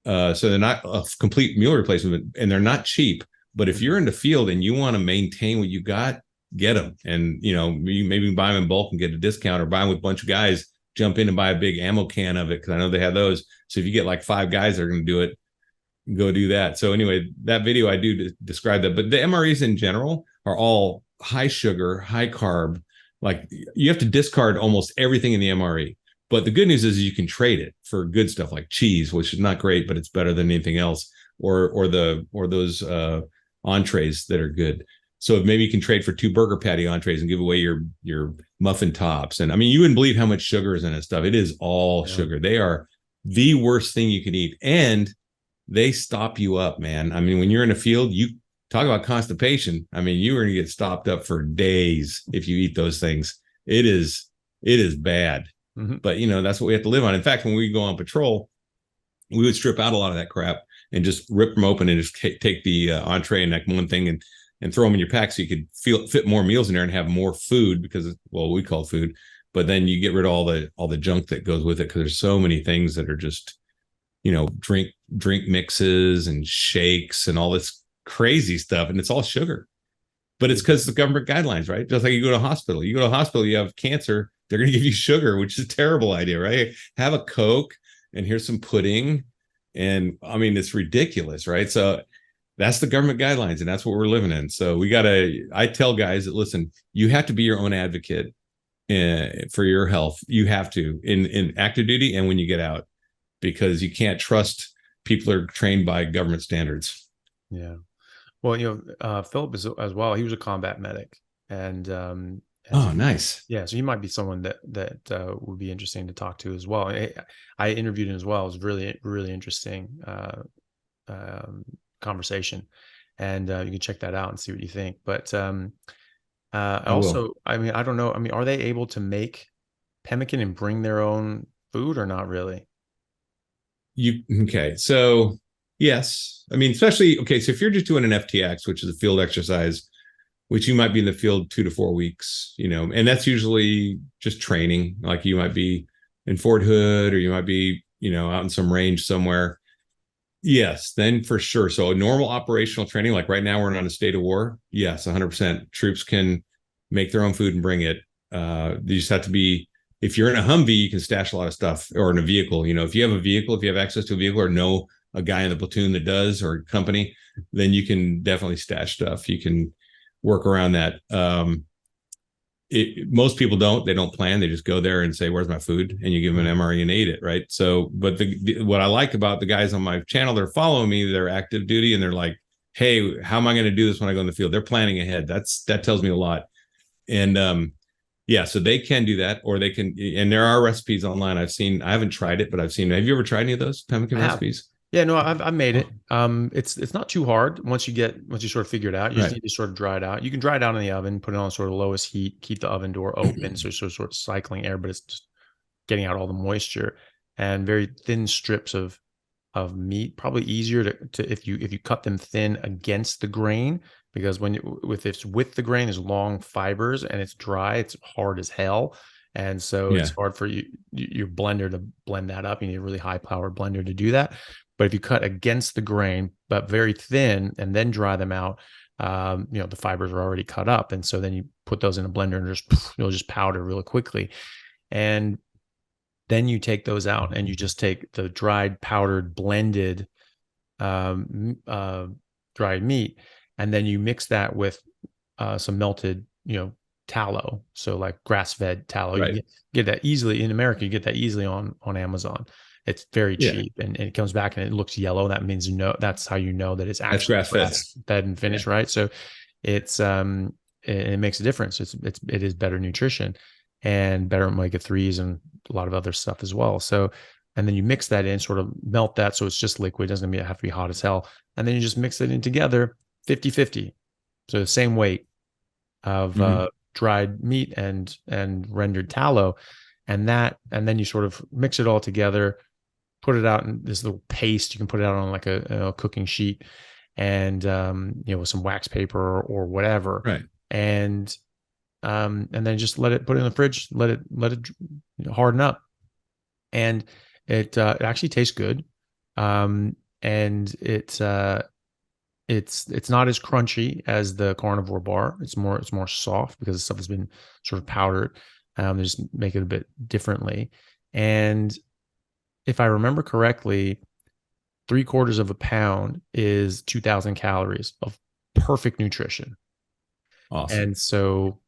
Speaker 2: So they're not a complete meal replacement, and they're not cheap. But if you're in the field and you want to maintain what you got, get them. And, you maybe buy them in bulk and get a discount, or buy them with a bunch of guys, jump in and buy a big ammo can of it, because I know they have those. So if you get like 5 guys that are going to do it, go do that. So anyway, that video I do describe that. But the MREs in general are all high sugar, high carb. Like, you have to discard almost everything in the MRE. But the good news is you can trade it for good stuff like cheese, which is not great, but it's better than anything else, or those entrees that are good. So maybe you can trade for 2 burger patty entrees and give away your muffin tops. And I mean, you wouldn't believe how much sugar is in this stuff. It is all sugar. They are the worst thing you can eat, and they stop you up, man. I mean, when you're in a field, you talk about constipation. I mean, you're going to get stopped up for days if you eat those things. It is bad. But that's what we have to live on. In fact, when we go on patrol, we would strip out a lot of that crap and just rip them open and just take the entree and like one thing and throw them in your pack, so you could fit more meals in there and have more food, because, well, we call it food, but then you get rid of all the junk that goes with it, because there's so many things that are just, drink mixes and shakes and all this crazy stuff, and it's all sugar. But it's because the government guidelines, right? Just like you go to a hospital, you have cancer, they're going to give you sugar, which is a terrible idea, right? Have a Coke and here's some pudding. And I mean, it's ridiculous, right? So that's the government guidelines, and that's what we're living in. So I tell guys that, listen, you have to be your own advocate for your health. You have to, in active duty and when you get out, because you can't trust people are trained by government standards.
Speaker 1: Yeah. Well, Philip is as well. He was a combat medic, and
Speaker 2: oh, nice.
Speaker 1: Yeah, so he might be someone that would be interesting to talk to as well. I interviewed him as well. It was really, really interesting conversation, and you can check that out and see what you think. But
Speaker 2: I will.
Speaker 1: also, I mean, I don't know. I mean, are they able to make pemmican and bring their own food or not really?
Speaker 2: Okay. So yes, I mean, especially okay. So if you're just doing an FTX, which is a field exercise, which you might be in the field 2 to 4 weeks, and that's usually just training. Like you might be in Fort Hood, or you might be, out in some range somewhere. Yes, then for sure. So a normal operational training, like right now we're in a state of war. Yes, 100%. Troops can make their own food and bring it. You just have to be, if you're in a Humvee, you can stash a lot of stuff, or in a vehicle. If you have a vehicle, if you have access to a vehicle, or know a guy in the platoon that does, or a company, then you can definitely stash stuff. You can work around that. Most people don't. They don't plan. They just go there and say, "Where's my food?" And you give them an MRE and eat it, right? So, but what I like about the guys on my channel, they're following me. They're active duty, and they're like, "Hey, how am I going to do this when I go in the field?" They're planning ahead. That tells me a lot. And yeah, so they can do that, or they can. And there are recipes online. I haven't tried it, but I've seen. Have you ever tried any of those pemmican recipes?
Speaker 1: Yeah, no, I've made it. It's not too hard once you sort of figure it out. You just need to sort of dry it out. You can dry it out in the oven, put it on sort of lowest heat, keep the oven door open, so sort of cycling air, but it's just getting out all the moisture, and very thin strips of meat. Probably easier to if you cut them thin against the grain, because if it's with the grain, there's long fibers and it's dry, it's hard as hell. And so it's hard for your blender to blend that up. You need a really high powered blender to do that. But if you cut against the grain, but very thin, and then dry them out, the fibers are already cut up. And so then you put those in a blender and you'll just powder really quickly. And then you take those out and you just take the dried, powdered, blended dried meat. And then you mix that with some melted, tallow. So like grass-fed tallow, you get that easily in America. You get that easily on Amazon. It's very cheap, and it comes back and it looks yellow. That means that's how you know that it's actually grass-fed and finished, right? So it's it makes a difference. It is better nutrition and better omega-3s and a lot of other stuff as well. So, and then you mix that in, sort of melt that so it's just liquid. It doesn't have to be hot as hell. And then you just mix it in together 50-50. So the same weight of dried meat and rendered tallow, and then you sort of mix it all together, put it out in this little paste. You can put it out on like a cooking sheet, and with some wax paper or whatever,
Speaker 2: right?
Speaker 1: And then just put it in the fridge, let it harden up, and it actually tastes good, and it's not as crunchy as the Carnivore Bar. It's more soft because the stuff has been sort of powdered. They just make it a bit differently. And if I remember correctly, 3/4 of a pound is 2,000 calories of perfect nutrition.
Speaker 2: Awesome.
Speaker 1: And so,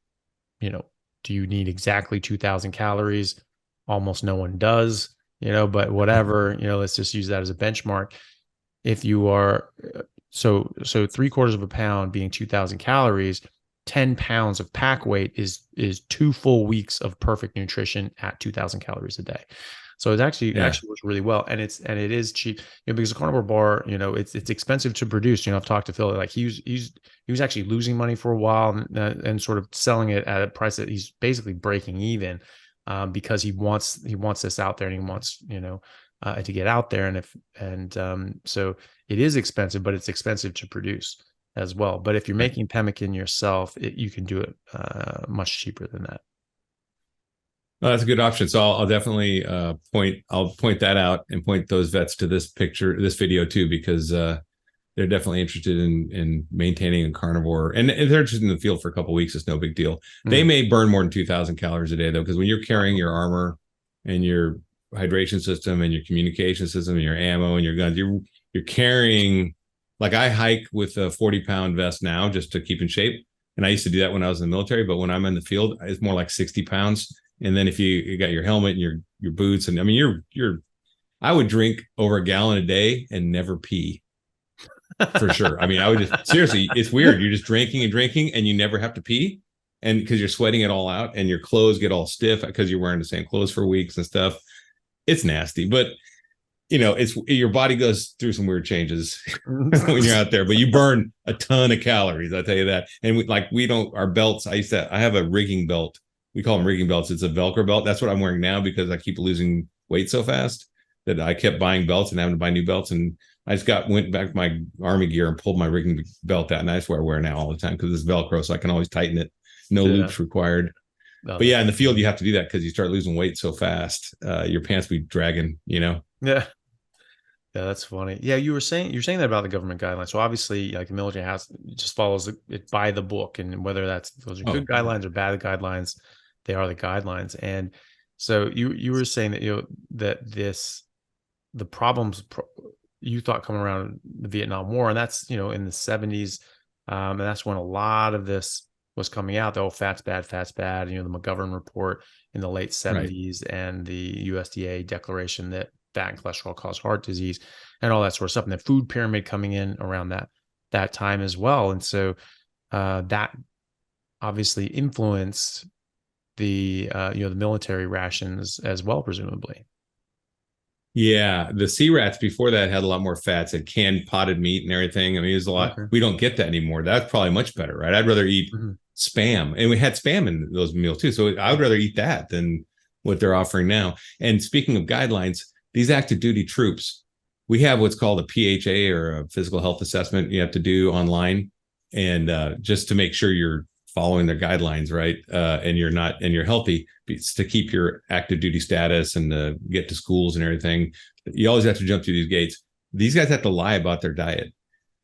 Speaker 1: do you need exactly 2,000 calories? Almost no one does, but whatever, let's just use that as a benchmark. If you are, so 3/4 of a pound being 2,000 calories, 10 pounds of pack weight is 2 full weeks of perfect nutrition at 2,000 calories a day. So it actually works really well, and it is cheap, because the Carnivore Bar, it's expensive to produce. I've talked to Phil, like he was actually losing money for a while, and sort of selling it at a price that he's basically breaking even, because he wants this out there, and he wants to get out there, so it is expensive, but it's expensive to produce as well. But if you're making pemmican yourself, you can do it much cheaper than that.
Speaker 2: Oh, that's a good option. So I'll definitely point that out and point those vets to this video too, because they're definitely interested in maintaining a carnivore, and if they're interested in the field for a couple of weeks, it's no big deal. They may burn more than 2,000 calories a day though, because when you're carrying your armor and your hydration system and your communication system and your ammo and your guns, you're carrying, like I hike with a 40-pound vest now just to keep in shape. And I used to do that when I was in the military, but when I'm in the field, it's more like 60 pounds. And then if you got your helmet and your boots, and I mean, I would drink over a gallon a day and never pee, for sure. I mean, I would just, seriously, it's weird. You're just drinking and you never have to pee. And because you're sweating it all out and your clothes get all stiff because you're wearing the same clothes for weeks and stuff. It's nasty, but it's your body goes through some weird changes when you're out there, but you burn a ton of calories. I'll tell you that. And we don't, our belts, I have a rigging belt. We call them rigging belts. It's a Velcro belt. That's what I'm wearing now because I keep losing weight so fast that I kept buying belts and having to buy new belts. And I just went back to my army gear and pulled my rigging belt out. And that's what I wear now all the time because it's Velcro. So I can always tighten it. No loops required. But yeah, in the field, you have to do that because you start losing weight so fast. Your pants be dragging,
Speaker 1: Yeah. Yeah, that's funny. Yeah, you're saying that about the government guidelines. So obviously, like the military just follows it by the book, and whether those are good guidelines or bad guidelines, they are the guidelines. And so you were saying that the problems you thought coming around the Vietnam War, and that's in the 70s, and that's when a lot of this was coming out. The fat's bad, the McGovern report in the late 70s, and the USDA declaration that fat and cholesterol cause heart disease and all that sort of stuff, and the food pyramid coming in around that time as well. And so that obviously influenced the the military rations as well, presumably.
Speaker 2: Yeah, the sea rats before that had a lot more fats, had canned potted meat and everything. I mean, there's a lot. We don't get that anymore. That's probably much better, right? I'd rather eat spam, and we had spam in those meals too. So I would rather eat that than what they're offering now. And speaking of guidelines, these active duty troops, we have what's called a PHA, or a physical health assessment you have to do online, and just to make sure you're following their guidelines, right? And you're healthy, to keep your active duty status and to get to schools and everything. You always have to jump through these gates. These guys have to lie about their diet,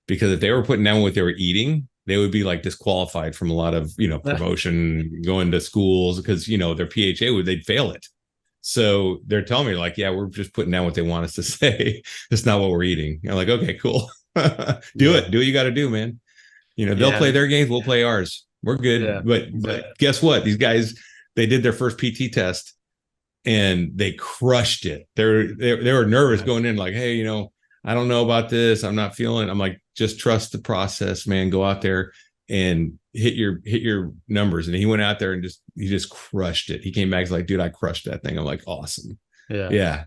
Speaker 2: because if they were putting down what they were eating, they would be like disqualified from a lot of, promotion, going to schools, because, their PHA they'd fail it. So they're telling me like, yeah, we're just putting down what they want us to say. It's not what we're eating. I'm like, okay, cool. Do what you got to do, man. They'll play their games. We'll play ours. We're good. Yeah, but guess what? These guys, they did their first PT test and they crushed it. They were nervous going in, like, hey, I don't know about this. I'm not feeling. I'm like, just trust the process, man. Go out there and hit your numbers. And he went out there and he just crushed it. He came back, he's like, dude, I crushed that thing. I'm like, awesome. Yeah.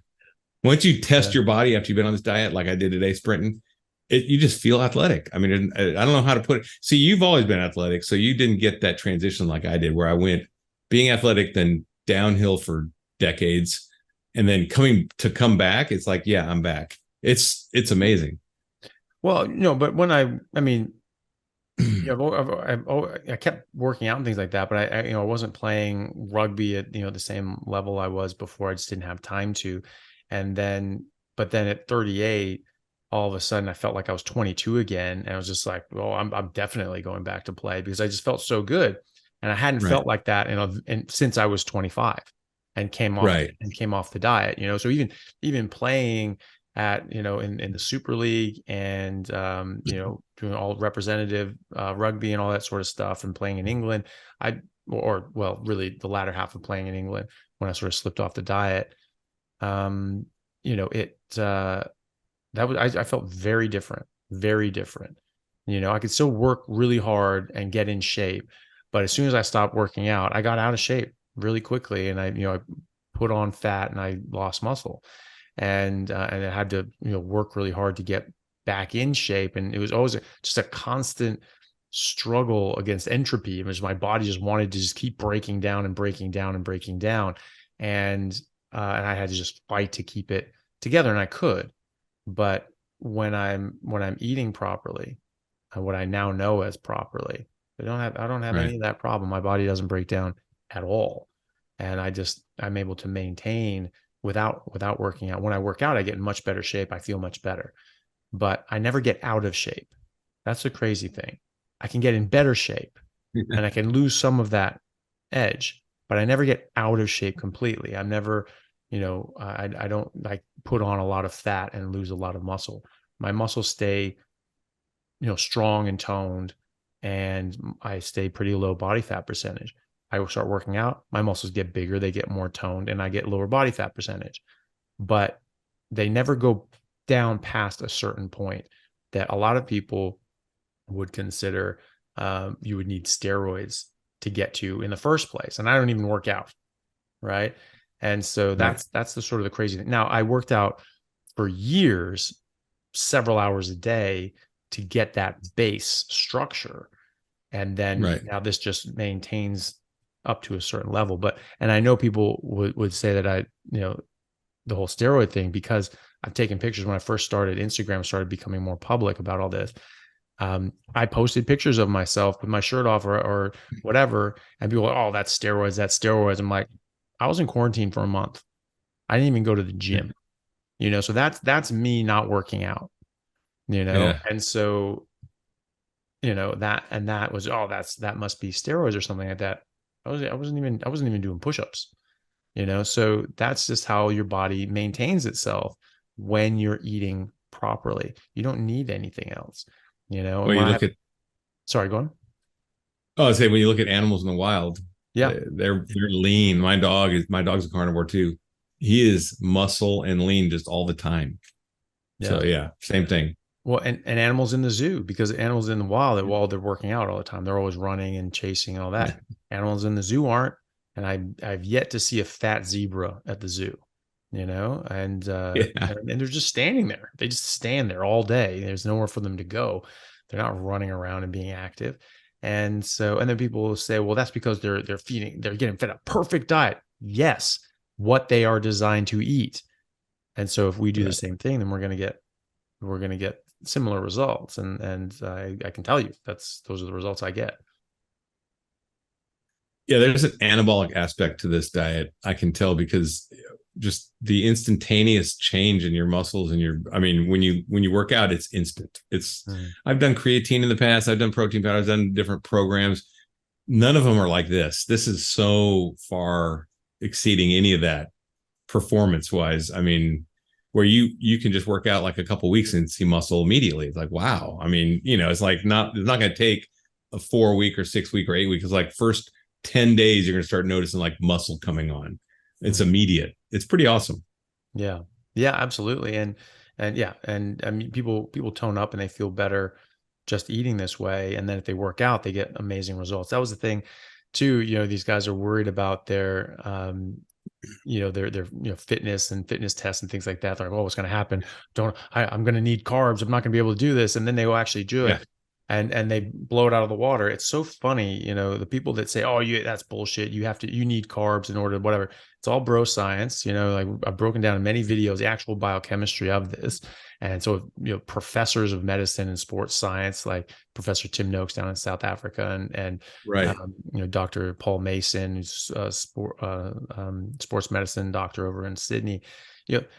Speaker 2: Once you test your body after you've been on this diet, like I did today, sprinting, you just feel athletic. I mean, I don't know how to put it. See, you've always been athletic, so you didn't get that transition like I did, where I went being athletic, then downhill for decades, and then come back. It's like, yeah, I'm back. It's amazing.
Speaker 1: Well, but when I kept working out and things like that, but I wasn't playing rugby at the same level I was before. I just didn't have time to. But then at 38, all of a sudden I felt like I was 22 again, and I was just like, well, I'm definitely going back to play, because I just felt so good, and I hadn't felt like that since I was 25 and came off the diet. So even playing at in the Super League and doing all representative rugby and all that sort of stuff, and playing in England, really the latter half of playing in England, when I sort of slipped off the diet, I felt very different. I could still work really hard and get in shape, but as soon as I stopped working out, I got out of shape really quickly, and I put on fat and I lost muscle, and I had to work really hard to get back in shape, and it was always just a constant struggle against entropy, because my body just wanted to just keep breaking down and breaking down and breaking down, and I had to just fight to keep it together, and I could. But when I'm eating properly, what I now know as properly, I don't have any of that problem. My body doesn't break down at all, and I'm able to maintain without working out. When I work out, I get in much better shape. I feel much better, but I never get out of shape. That's the crazy thing. I can get in better shape and I can lose some of that edge, but I never get out of shape completely. I'm never, I don't like put on a lot of fat and lose a lot of muscle. My muscles stay, strong and toned, and I stay pretty low body fat percentage. I will start working out, my muscles get bigger, they get more toned, and I get lower body fat percentage. But they never go down past a certain point that a lot of people would consider you would need steroids to get to in the first place. And I don't even work out, right? And so that's the sort of the crazy thing. Now, I worked out for years, several hours a day to get that base structure. And then now this just maintains up to a certain level. And I know people would say that the whole steroid thing, because I've taken pictures when I first started, Instagram started becoming more public about all this. I posted pictures of myself with my shirt off or whatever. And people are, oh, that's steroids. That's steroids. I'm like, I was in quarantine for a month. I didn't even go to the gym, so that's me not working out, And so, that was, oh, that must be steroids or something like that. I wasn't even doing push-ups, so that's just how your body maintains itself when you're eating properly. You don't need anything else,
Speaker 2: Well,
Speaker 1: sorry, go on.
Speaker 2: Oh, I say when you look at animals in the wild,
Speaker 1: yeah,
Speaker 2: they're lean. My dog's a carnivore too. He is muscle and lean just all the time. Yeah. So same thing.
Speaker 1: Well, and animals in the zoo, because animals in the wild, they're working out all the time. They're always running and chasing and all that. Animals in the zoo aren't. And I've yet to see a fat zebra at the zoo, and they're just standing there. They just stand there all day. There's nowhere for them to go. They're not running around and being active. And then people will say, well, that's because they're getting fed a perfect diet. Yes, what they are designed to eat. And so if we do the same thing, then we're going to get similar results. And I can tell you those are the results I get.
Speaker 2: Yeah, there's an anabolic aspect to this diet. I can tell, because just the instantaneous change in your muscles and when you work out, it's instant. I've done creatine in the past. I've done protein powder. I've done different programs. None of them are like this. This is so far exceeding any of that performance wise. Where you can just work out like a couple of weeks and see muscle immediately. It's like, wow. It's like it's not going to take a 4 week or 6 week or 8 weeks. It's like first 10 days, you're going to start noticing like muscle coming on. It's immediate. It's pretty awesome.
Speaker 1: Yeah. Yeah, absolutely. And people tone up and they feel better just eating this way. And then if they work out, they get amazing results. That was the thing too. These guys are worried about their fitness and fitness tests and things like that. They're like, oh, what's going to happen? I'm going to need carbs. I'm not going to be able to do this. And then they will actually do it. And they blow it out of the water. It's so funny, the people that say, "Oh, that's bullshit. You need carbs in order to whatever." It's all bro science, like I've broken down in many videos the actual biochemistry of this. And so, professors of medicine and sports science, like Professor Tim Noakes down in South Africa, and Dr. Paul Mason, who's a sports medicine doctor over in Sydney,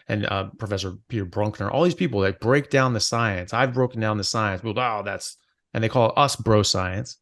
Speaker 1: and Professor Peter Brunkner, all these people that break down the science. I've broken down the science. Well, and they call us bro science,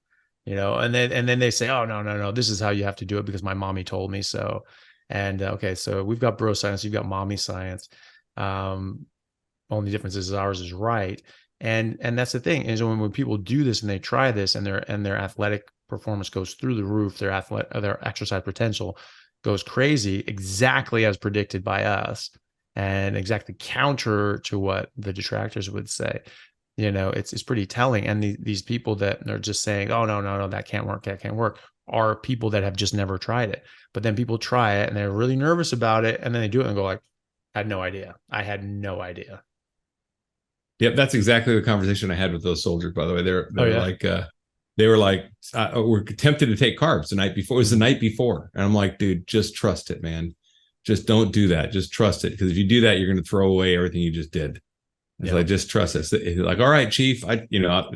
Speaker 1: and then they say, oh, no, this is how you have to do it because my mommy told me so. And okay, so we've got bro science, you've got mommy science. Only difference is ours is right. And that's the thing is when people do this and they try this and their athletic performance goes through the roof, their exercise potential goes crazy, exactly as predicted by us and exactly counter to what the detractors would say. It's pretty telling. And these people that are just saying, oh, no, that can't work, are people that have just never tried it. But then people try it and they're really nervous about it. And then they do it and go like, I had no idea.
Speaker 2: Yep. That's exactly the conversation I had with those soldiers, by the way. They were like, we're tempted to take carbs the night before. It was the night before. And I'm like, dude, just trust it, man. Just don't do that. Just trust it. Because if you do that, you're going to throw away everything you just did. It's like, just trust us. Like, all right, chief. I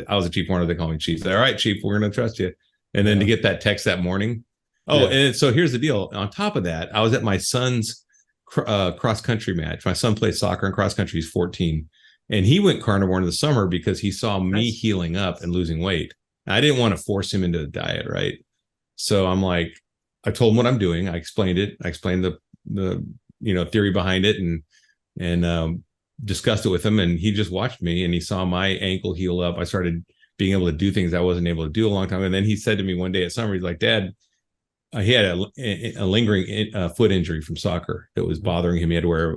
Speaker 2: was a chief warrant. They call me chief. All right, chief, we're going to trust you. And then to get that text that morning. And so here's the deal. On top of that, I was at my son's cross country match. My son plays soccer and cross country. He's 14. And he went carnivore in the summer because he saw me healing up and losing weight. I didn't want to force him into the diet, right? So I'm like, I told him what I'm doing. I explained it. I explained the theory behind it and discussed it with him. And he just watched me and he saw my ankle heal up. I started being able to do things I wasn't able to do a long time. And then he said to me one day at summer, he's like, Dad, he had a lingering foot injury from soccer that was bothering him. He had to wear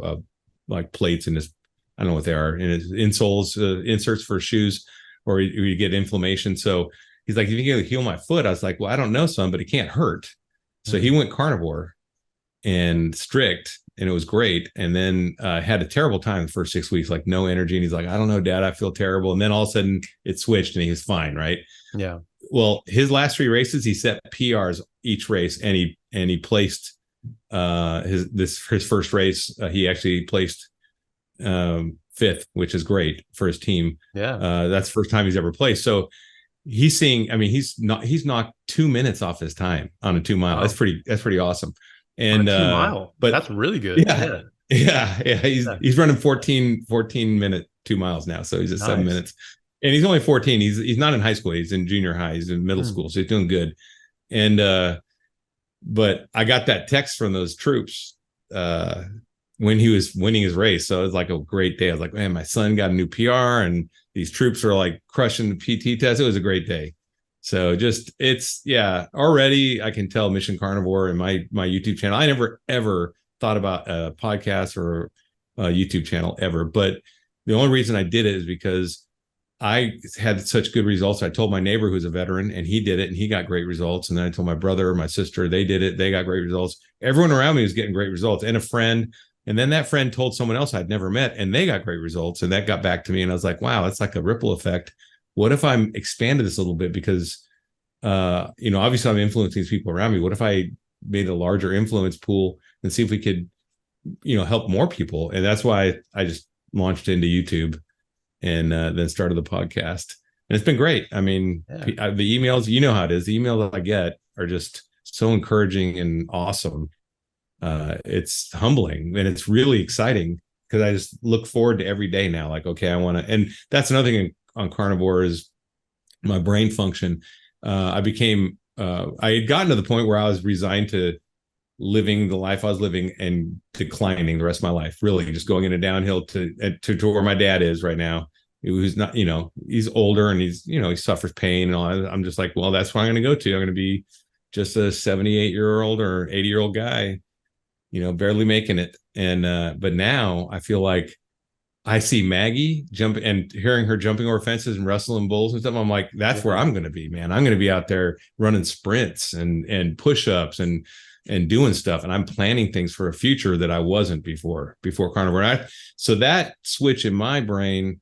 Speaker 2: like plates in his, I don't know what they are, in his insoles, inserts for shoes, or you get inflammation. So he's like, if you can heal my foot, I was like, well, I don't know, son, but it can't hurt. So he went carnivore and strict, and it was great. And then had a terrible time the first 6 weeks, like no energy. And he's like, I don't know, Dad, I feel terrible. And then all of a sudden it switched and he was fine, right?
Speaker 1: Yeah.
Speaker 2: Well, his last 3 races, he set PRs each race, and he placed his first race. He actually placed 5th, which is great for his team.
Speaker 1: Yeah.
Speaker 2: That's the first time he's ever placed. So he's seeing, I mean, he's knocked 2 minutes off his time on a 2 mile.
Speaker 1: Wow.
Speaker 2: That's pretty awesome. And
Speaker 1: 2 mile,
Speaker 2: but
Speaker 1: that's really good.
Speaker 2: Yeah. He's running 14 minute 2 miles now. So he's at 7 minutes, and he's only 14. He's not in high school. He's in junior high. He's in middle school. So he's doing good. And, but I got that text from those troops, when he was winning his race. So it was like a great day. I was like, man, my son got a new PR, and these troops are like crushing the PT test. It was a great day. So already I can tell Mission Carnivore and my YouTube channel. I never, ever thought about a podcast or a YouTube channel ever. But the only reason I did it is because I had such good results. I told my neighbor who's a veteran, and he did it, and he got great results. And then I told my brother, my sister, they did it. They got great results. Everyone around me was getting great results, and a friend. And then that friend told someone else I'd never met, and they got great results. And that got back to me. And I was like, wow, it's like a ripple effect. What if I'm expanded this a little bit? Because, obviously I'm influencing these people around me. What if I made a larger influence pool and see if we could, help more people? And that's why I just launched into YouTube and then started the podcast. And it's been great. I mean, the emails, you know how it is. The emails that I get are just so encouraging and awesome. It's humbling, and it's really exciting because I just look forward to every day now. Like, okay, I want to, and that's another thing on Carnivore is my brain function. I had gotten to the point where I was resigned to living the life I was living and declining the rest of my life, really just going in a downhill to where my dad is right now. Who's not, he's older, and he's, he suffers pain and all that. I'm just like, well, that's where I'm going to go to. I'm going to be just a 78-year-old or 80-year-old guy, barely making it. And, but now I feel like I see Maggie jump, and hearing her jumping over fences and wrestling bulls and stuff. I'm like, that's where I'm going to be, man. I'm going to be out there running sprints and push-ups and doing stuff. And I'm planning things for a future that I wasn't before Carnivore. So that switch in my brain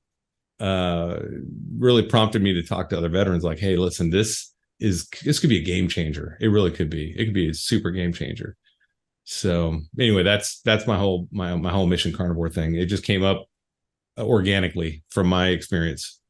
Speaker 2: really prompted me to talk to other veterans like, hey, listen, this could be a game changer. It really could be. It could be a super game changer. So anyway, that's my whole Mission Carnivore thing. It just came up organically from my experience.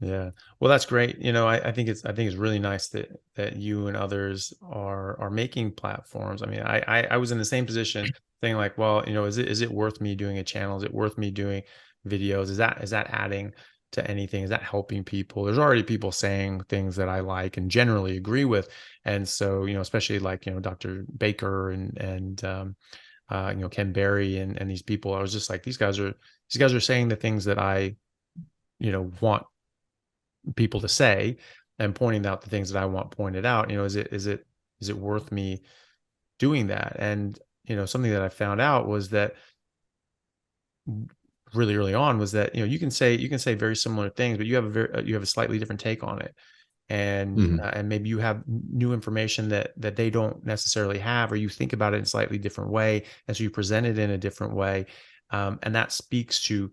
Speaker 1: Yeah. Well, that's great. I think it's really nice that you and others are making platforms. I mean, I was in the same position saying like, well, is it worth me doing a channel? Is it worth me doing videos? Is that adding to anything? Is that helping people? There's already people saying things that I like and generally agree with. And so, especially like, Dr. Baker and Ken Berry and these people, I was just like, these guys are saying the things that I, want people to say, and pointing out the things that I want pointed out. Is it worth me doing that? And, something that I found out was that really early on was that, you can say very similar things, but you have a slightly different take on it. And, and maybe you have new information that they don't necessarily have, or you think about it in a slightly different way. And so you present it in a different way. And that speaks to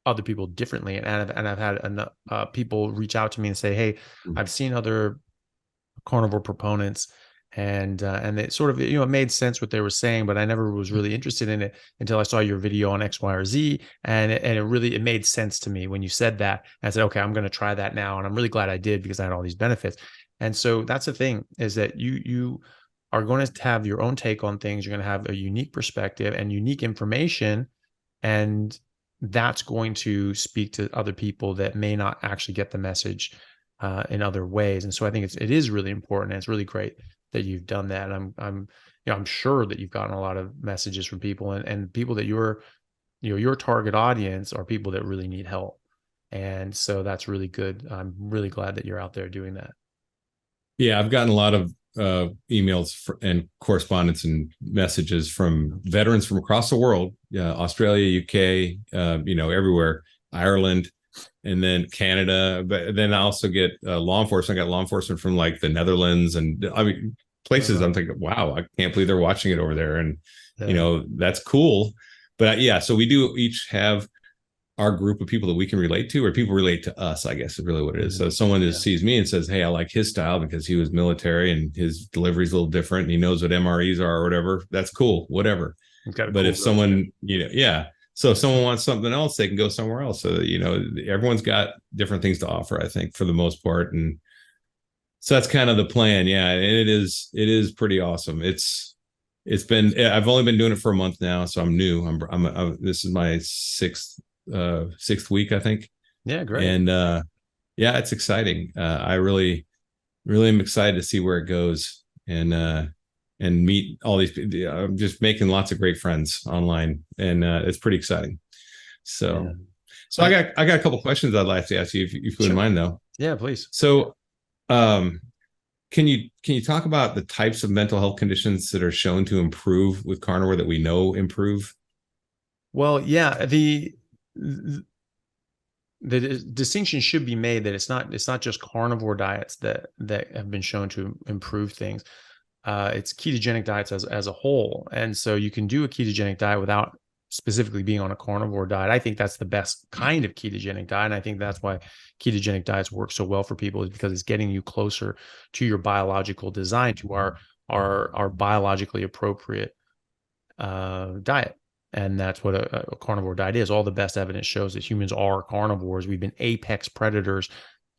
Speaker 1: other people differently. And I've had people reach out to me and say, hey, I've seen other carnivore proponents, and it sort of, it made sense what they were saying, but I never was really interested in it until I saw your video on X, Y, or Z. And it made sense to me when you said that. And I said, okay, I'm going to try that now. And I'm really glad I did, because I had all these benefits. And so that's the thing, is that you are going to have your own take on things. You're going to have a unique perspective and unique information. And that's going to speak to other people that may not actually get the message in other ways. And so I think it is really important. And it's really great that you've done that. And I'm sure that you've gotten a lot of messages from people, and people that your target audience are people that really need help. And so that's really good. I'm really glad that you're out there doing that.
Speaker 2: Yeah, I've gotten a lot of emails and correspondence and messages from veterans from across the world, Australia, UK, everywhere, Ireland, and then Canada. But then I also get law enforcement. I got law enforcement from like the Netherlands, and I mean, places I'm thinking, wow, I can't believe they're watching it over there. And,
Speaker 1: Yeah.
Speaker 2: that's cool. But yeah, so we do each have our group of people that we can relate to, or people relate to us, I guess is really what it is. So someone just sees me and says, hey, I like his style because he was military and his delivery's a little different and he knows what MREs are or whatever. That's cool, whatever. But
Speaker 1: cool
Speaker 2: if someone, yeah. So if someone wants something else, they can go somewhere else. So, everyone's got different things to offer, I think, for the most part. And so that's kind of the plan. Yeah. And it is pretty awesome. I've only been doing it for a month now. So I'm new. This is my sixth week, I think.
Speaker 1: Yeah, great.
Speaker 2: And yeah, it's exciting. I really am excited to see where it goes and meet all these people. I'm just making lots of great friends online, and it's pretty exciting. So I got a couple questions I'd like to ask you if you wouldn't mind, though.
Speaker 1: Yeah, please.
Speaker 2: So can you talk about the types of mental health conditions that are shown to improve with carnivore that we know improve?
Speaker 1: Well, yeah, the distinction should be made that it's not just carnivore diets that have been shown to improve things. It's ketogenic diets as a whole. And so you can do a ketogenic diet without specifically being on a carnivore diet. I think that's the best kind of ketogenic diet. And I think that's why ketogenic diets work so well for people, is because it's getting you closer to your biological design, to our biologically appropriate diet. And that's what a carnivore diet is. All the best evidence shows that humans are carnivores. We've been apex predators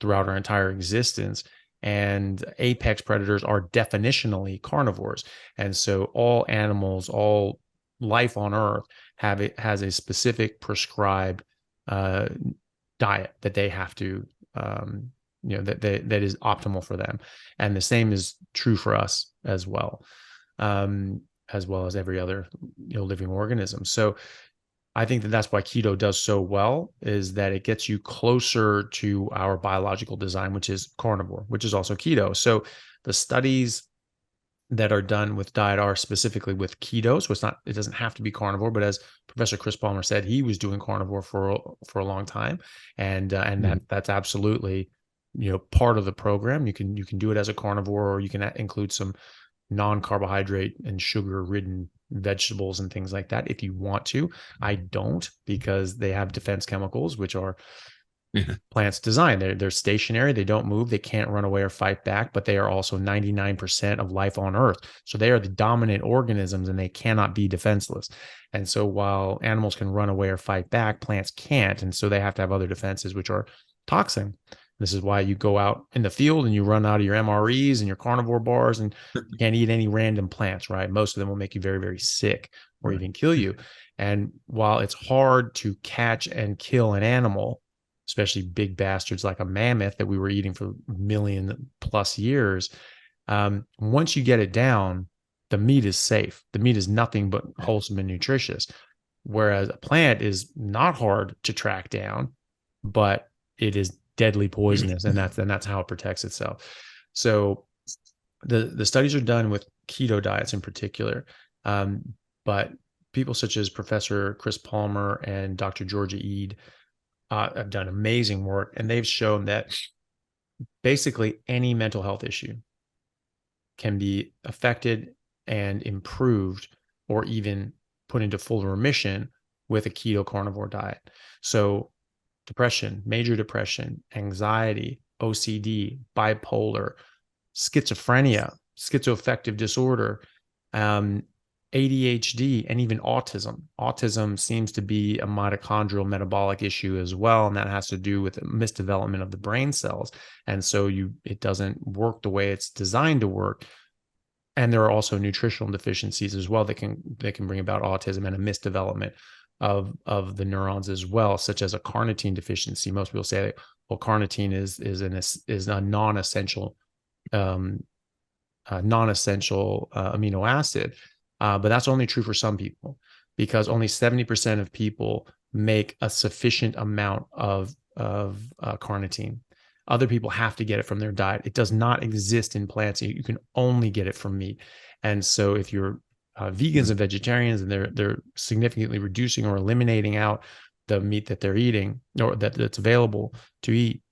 Speaker 1: throughout our entire existence. And apex predators are definitionally carnivores. And so all animals, all life on Earth has a specific prescribed diet that they have to, that is optimal for them. And the same is true for us as well as every other living organism. So I think that's why keto does so well, is that it gets you closer to our biological design, which is carnivore, which is also keto. So the studies that are done with diet are specifically with keto. So it doesn't have to be carnivore, but as Professor Chris Palmer said, he was doing carnivore for a long time. And that's absolutely, part of the program. You can do it as a carnivore, or you can include some non-carbohydrate and sugar-ridden vegetables and things like that if you want to. I don't, because they have defense chemicals, which are plants designed. They're stationary. They don't move. They can't run away or fight back, but they are also 99% of life on Earth. So they are the dominant organisms, and they cannot be defenseless. And so while animals can run away or fight back, plants can't. And so they have to have other defenses, which are toxin. This is why you go out in the field and you run out of your MREs and your carnivore bars, and you can't eat any random plants, right? Most of them will make you very, very sick or even kill you. And while it's hard to catch and kill an animal, especially big bastards like a mammoth that we were eating for 1,000,000+ years, once you get it down, the meat is safe. The meat is nothing but wholesome and nutritious. Whereas a plant is not hard to track down, but it is deadly poisonous, and that's how it protects itself. So the studies are done with keto diets in particular, but people such as Professor Chris Palmer and Dr. Georgia Ede have done amazing work, and they've shown that basically any mental health issue can be affected and improved, or even put into full remission with a keto carnivore diet. So depression, major depression, anxiety, OCD, bipolar, schizophrenia, schizoaffective disorder, ADHD, and even autism. Autism seems to be a mitochondrial metabolic issue as well, and that has to do with misdevelopment of the brain cells. And so it doesn't work the way it's designed to work. And there are also nutritional deficiencies as well that can bring about autism and a misdevelopment of the neurons as well, such as a carnitine deficiency. Most people say that, well, carnitine is a non-essential amino acid, but that's only true for some people, because only 70% of people make a sufficient amount of carnitine. Other people have to get it from their diet. It does not exist in plants. You can only get it from meat. And so if you're vegans and vegetarians, and they're significantly reducing or eliminating out the meat that they're eating, or that's available to eat,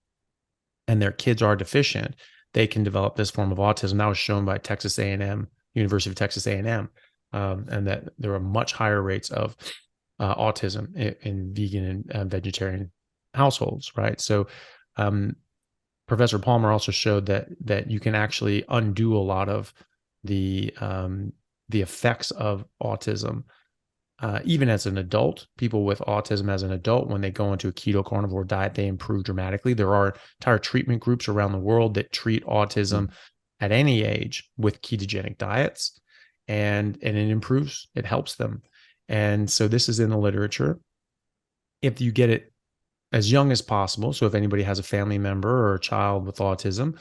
Speaker 1: and their kids are deficient, they can develop this form of autism. That was shown by Texas A&M, University of Texas A&M, and that there are much higher rates of autism in vegan and vegetarian households, right? So Professor Palmer also showed that you can actually undo a lot of the effects of autism. Even as an adult, people with autism as an adult, when they go into a keto carnivore diet, they improve dramatically. There are entire treatment groups around the world that treat autism at any age with ketogenic diets, and it improves, it helps them. And so this is in the literature. If you get it as young as possible, so if anybody has a family member or a child with autism,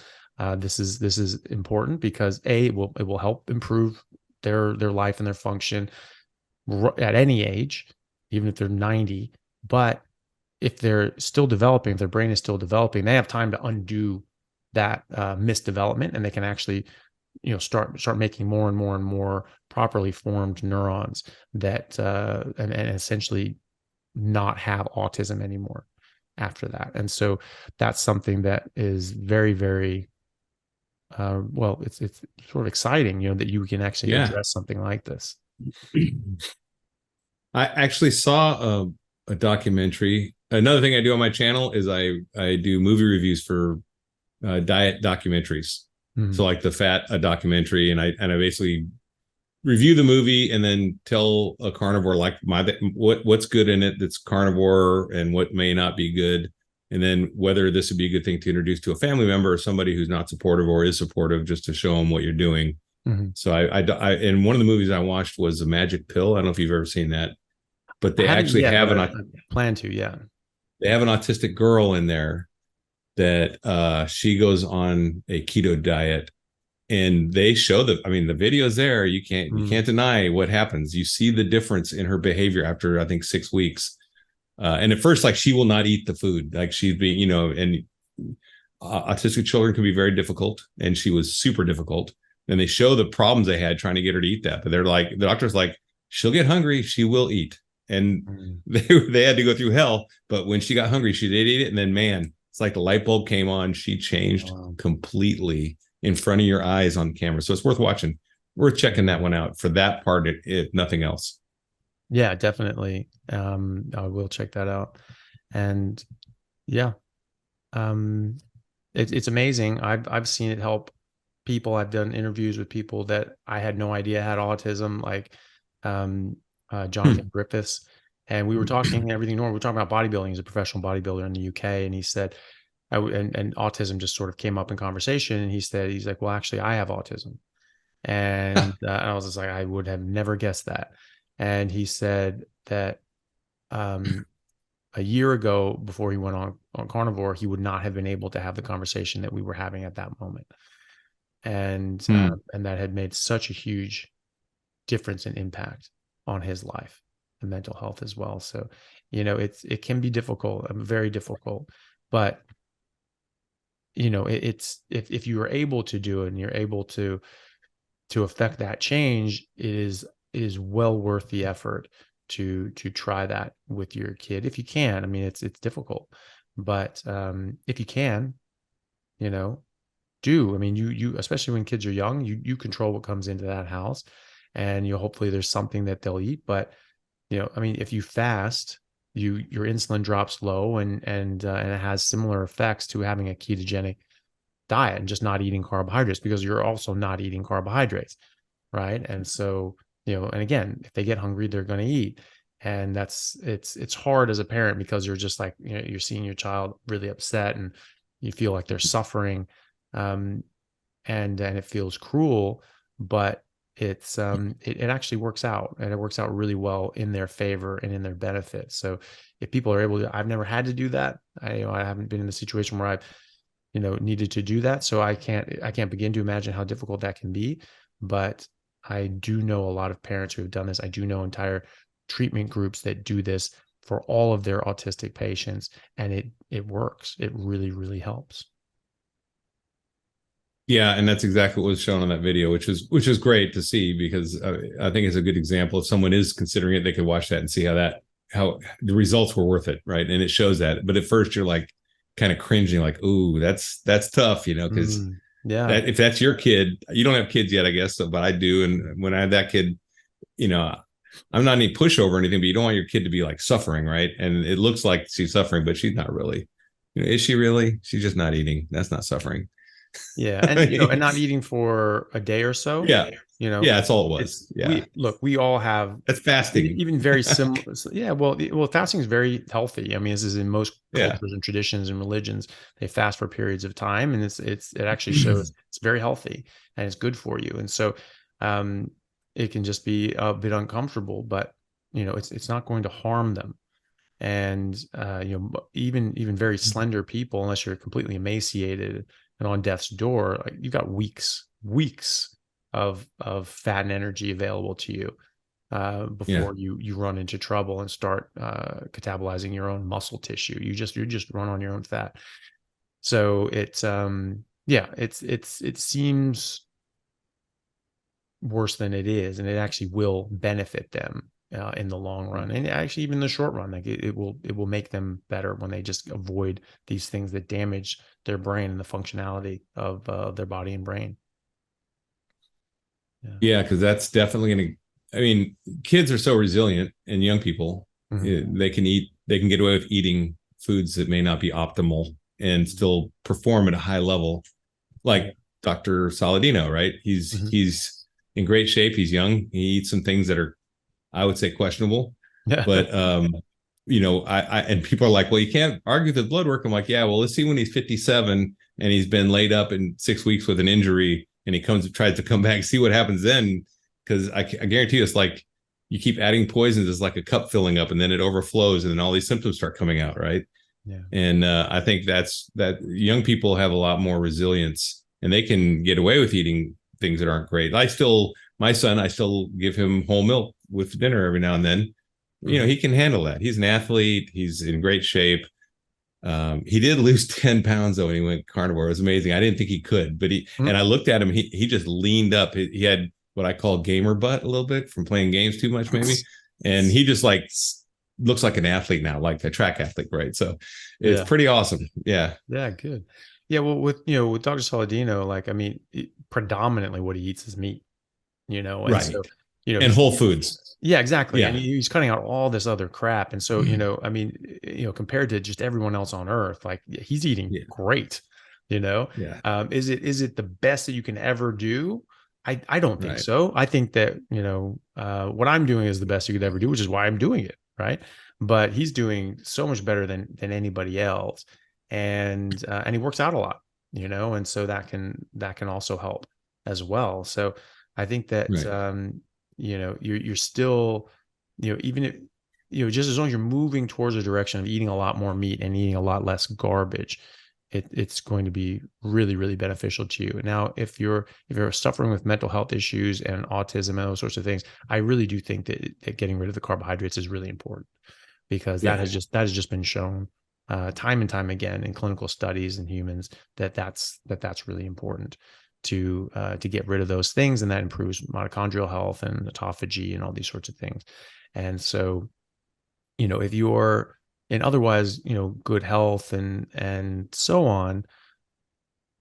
Speaker 1: this is important because it will help improve their life and their function at any age, even if they're 90. But if they're still developing, if their brain is still developing, they have time to undo that misdevelopment, and they can actually, start making more and more and more properly formed neurons that and essentially not have autism anymore after that. And so that's something that is very, very it's sort of exciting, that you can actually address something like this.
Speaker 2: I actually saw a documentary. Another thing I do on my channel is I do movie reviews for diet documentaries. So like the Fat documentary, and I basically review the movie and then tell a carnivore like what's good in it that's carnivore and what may not be good, and then whether this would be a good thing to introduce to a family member or somebody who's not supportive or is supportive, just to show them what you're doing. So I and one of the movies I watched was A Magic Pill. I don't know if you've ever seen that, but they actually have I
Speaker 1: plan to.
Speaker 2: They have an autistic girl in there that she goes on a keto diet, and they show the video's there. You can't deny what happens. You see the difference in her behavior after, I think, 6 weeks. And at first, like, she will not eat the food. Like, she'd be, and autistic children can be very difficult, and she was super difficult. And they show the problems they had trying to get her to eat that. But they're like, the doctor's like, she'll get hungry, she will eat. And they had to go through hell. But when she got hungry, she did eat it. And then, man, it's like the light bulb came on. She changed completely in front of your eyes on camera. So it's worth watching. Worth checking that one out for that part, if nothing else.
Speaker 1: Yeah, definitely. I will check that out. And yeah, it's amazing. I've seen it help people. I've done interviews with people that I had no idea had autism, like Jonathan Griffiths. And we were talking everything normal. We were talking about bodybuilding. He's a professional bodybuilder in the UK. And he said, and autism just sort of came up in conversation. And he's like, well, actually, I have autism. And I was just like, I would have never guessed that. And he said that a year ago, before he went on carnivore, he would not have been able to have the conversation that we were having at that moment. And that had made such a huge difference and impact on his life and mental health as well. So, it can be difficult, very difficult, but it's, if you are able to do it and you're able to affect that change, it is well worth the effort to try that with your kid. If you can, I mean, it's difficult, but if you can, you especially when kids are young, you control what comes into that house, and hopefully there's something that they'll eat. But if you fast, your insulin drops low, and it has similar effects to having a ketogenic diet and just not eating carbohydrates, because you're also not eating carbohydrates, right? And so, and again, if they get hungry, they're going to eat. And it's hard as a parent, because you're just like, you're seeing your child really upset and you feel like they're suffering. And it feels cruel, but it actually works out, and it works out really well in their favor and in their benefit. So if people are able to, I've never had to do that. I haven't been in a situation where I've, needed to do that. So I can't begin to imagine how difficult that can be, but I do know a lot of parents who have done this. I do know entire treatment groups that do this for all of their autistic patients, and it works. It really, really helps.
Speaker 2: Yeah, and that's exactly what was shown on that video, which is great to see, because I think it's a good example. If someone is considering it, they could watch that and see how the results were worth it, right? And it shows that. But at first, you're like kind of cringing, like, "Ooh, that's tough," because
Speaker 1: Yeah.
Speaker 2: That if that's your kid, you don't have kids yet, I guess, but I do. And when I had that kid, you know, I'm not any pushover or anything, but you don't want your kid to be like suffering, right? And it looks like she's suffering, but she's not really. You know, is she really? She's just not eating. That's not suffering.
Speaker 1: Yeah. And, you know, and not eating for a day or so.
Speaker 2: Yeah.
Speaker 1: You know,
Speaker 2: Yeah, that's all it was. Yeah.
Speaker 1: We all have
Speaker 2: That's fasting.
Speaker 1: even very similar. Yeah. Well, fasting is very healthy. I mean, this is in most cultures and traditions and religions, they fast for periods of time, and it actually shows it's very healthy and it's good for you. And so, it can just be a bit uncomfortable, but you know, it's not going to harm them. And, you know, even very slender people, unless you're completely emaciated and on death's door, like you've got weeks of fat and energy available to you before you run into trouble and start catabolizing your own muscle tissue. You just run on your own fat. So it seems worse than it is, and it actually will benefit them in the long run, and actually even in the short run. Like it will make them better when they just avoid these things that damage their brain and the functionality of their body and brain.
Speaker 2: Yeah, because that's definitely going to. I mean, kids are so resilient, and young people, they can get away with eating foods that may not be optimal and still perform at a high level, like Dr. Saladino, right? He's in great shape. He's young. He eats some things that are, I would say, questionable. But you know, I and people are like, well, you can't argue the blood work. I'm like, yeah, well, let's see when he's 57 and he's been laid up in 6 weeks with an injury, and he tries to come back, see what happens then. Because I guarantee you, it's like you keep adding poisons, it's like a cup filling up, and then it overflows, and then all these symptoms start coming out, right?
Speaker 1: Yeah.
Speaker 2: And I think that young people have a lot more resilience, and they can get away with eating things that aren't great. My son, I still give him whole milk with dinner every now and then. You know, he can handle that. He's an athlete. He's in great shape. He did lose 10 pounds though when he went carnivore. It was amazing. I didn't think he could, but and I looked at him, he just leaned up. He had what I call gamer butt a little bit from playing games too much, maybe. And he just like looks like an athlete now, like a track athlete, right? So it's pretty awesome. Yeah.
Speaker 1: Yeah, good. Yeah, well, with Dr. Saladino, like, I mean, predominantly what he eats is meat, you know, and
Speaker 2: right.
Speaker 1: so, you know,
Speaker 2: and whole foods.
Speaker 1: Yeah, exactly.
Speaker 2: Yeah.
Speaker 1: And he's cutting out all this other crap. And so, you know, I mean, you know, compared to just everyone else on earth, like he's eating great, you know.
Speaker 2: Yeah.
Speaker 1: Is it the best that you can ever do? I don't think so. I think that, you know, what I'm doing is the best you could ever do, which is why I'm doing it. Right. But he's doing so much better than anybody else. And he works out a lot, you know, and so that can also help as well. So I think that, you know, you're still, you know, even if, you know, just as long as you're moving towards a direction of eating a lot more meat and eating a lot less garbage, it's going to be really, really beneficial to you. Now, if you're suffering with mental health issues and autism and those sorts of things, I really do think that getting rid of the carbohydrates is really important, because that has just been shown time and time again in clinical studies in humans that's really important to get rid of those things, and that improves mitochondrial health and autophagy and all these sorts of things. And so, you know, if you're in otherwise, you know, good health and so on,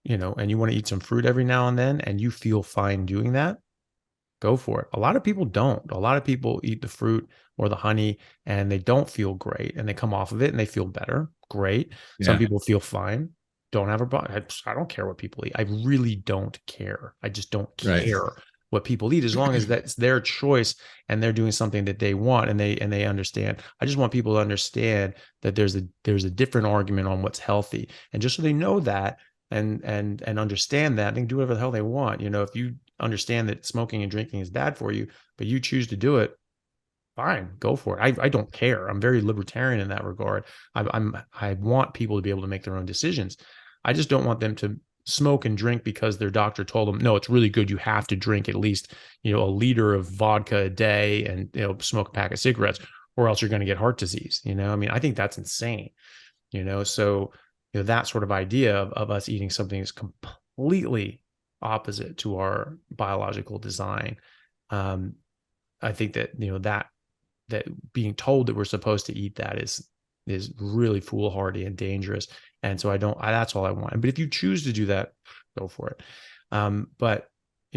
Speaker 1: you know, and you want to eat some fruit every now and then, and you feel fine doing that, go for it. A lot of people don't. A lot of people eat the fruit or the honey and they don't feel great, and they come off of it and they feel better. Great. Yeah. Some people feel fine. Don't have a problem. I don't care what people eat. I really don't care. I just don't care what people eat, as long as that's their choice and they're doing something that they want and they understand. I just want people to understand that there's a different argument on what's healthy, and just so they know that and understand that, they can do whatever the hell they want. You know, if you understand that smoking and drinking is bad for you, but you choose to do it, fine, go for it. I don't care. I'm very libertarian in that regard. I want people to be able to make their own decisions. I just don't want them to smoke and drink because their doctor told them, no, it's really good. You have to drink at least, you know, a liter of vodka a day and, you know, smoke a pack of cigarettes, or else you're going to get heart disease. You know, I mean, I think that's insane, you know? So, you know, that sort of idea of us eating something is completely opposite to our biological design. I think that, you know, that being told that we're supposed to eat that is really foolhardy and dangerous. And so that's all I want. But if you choose to do that, go for it. But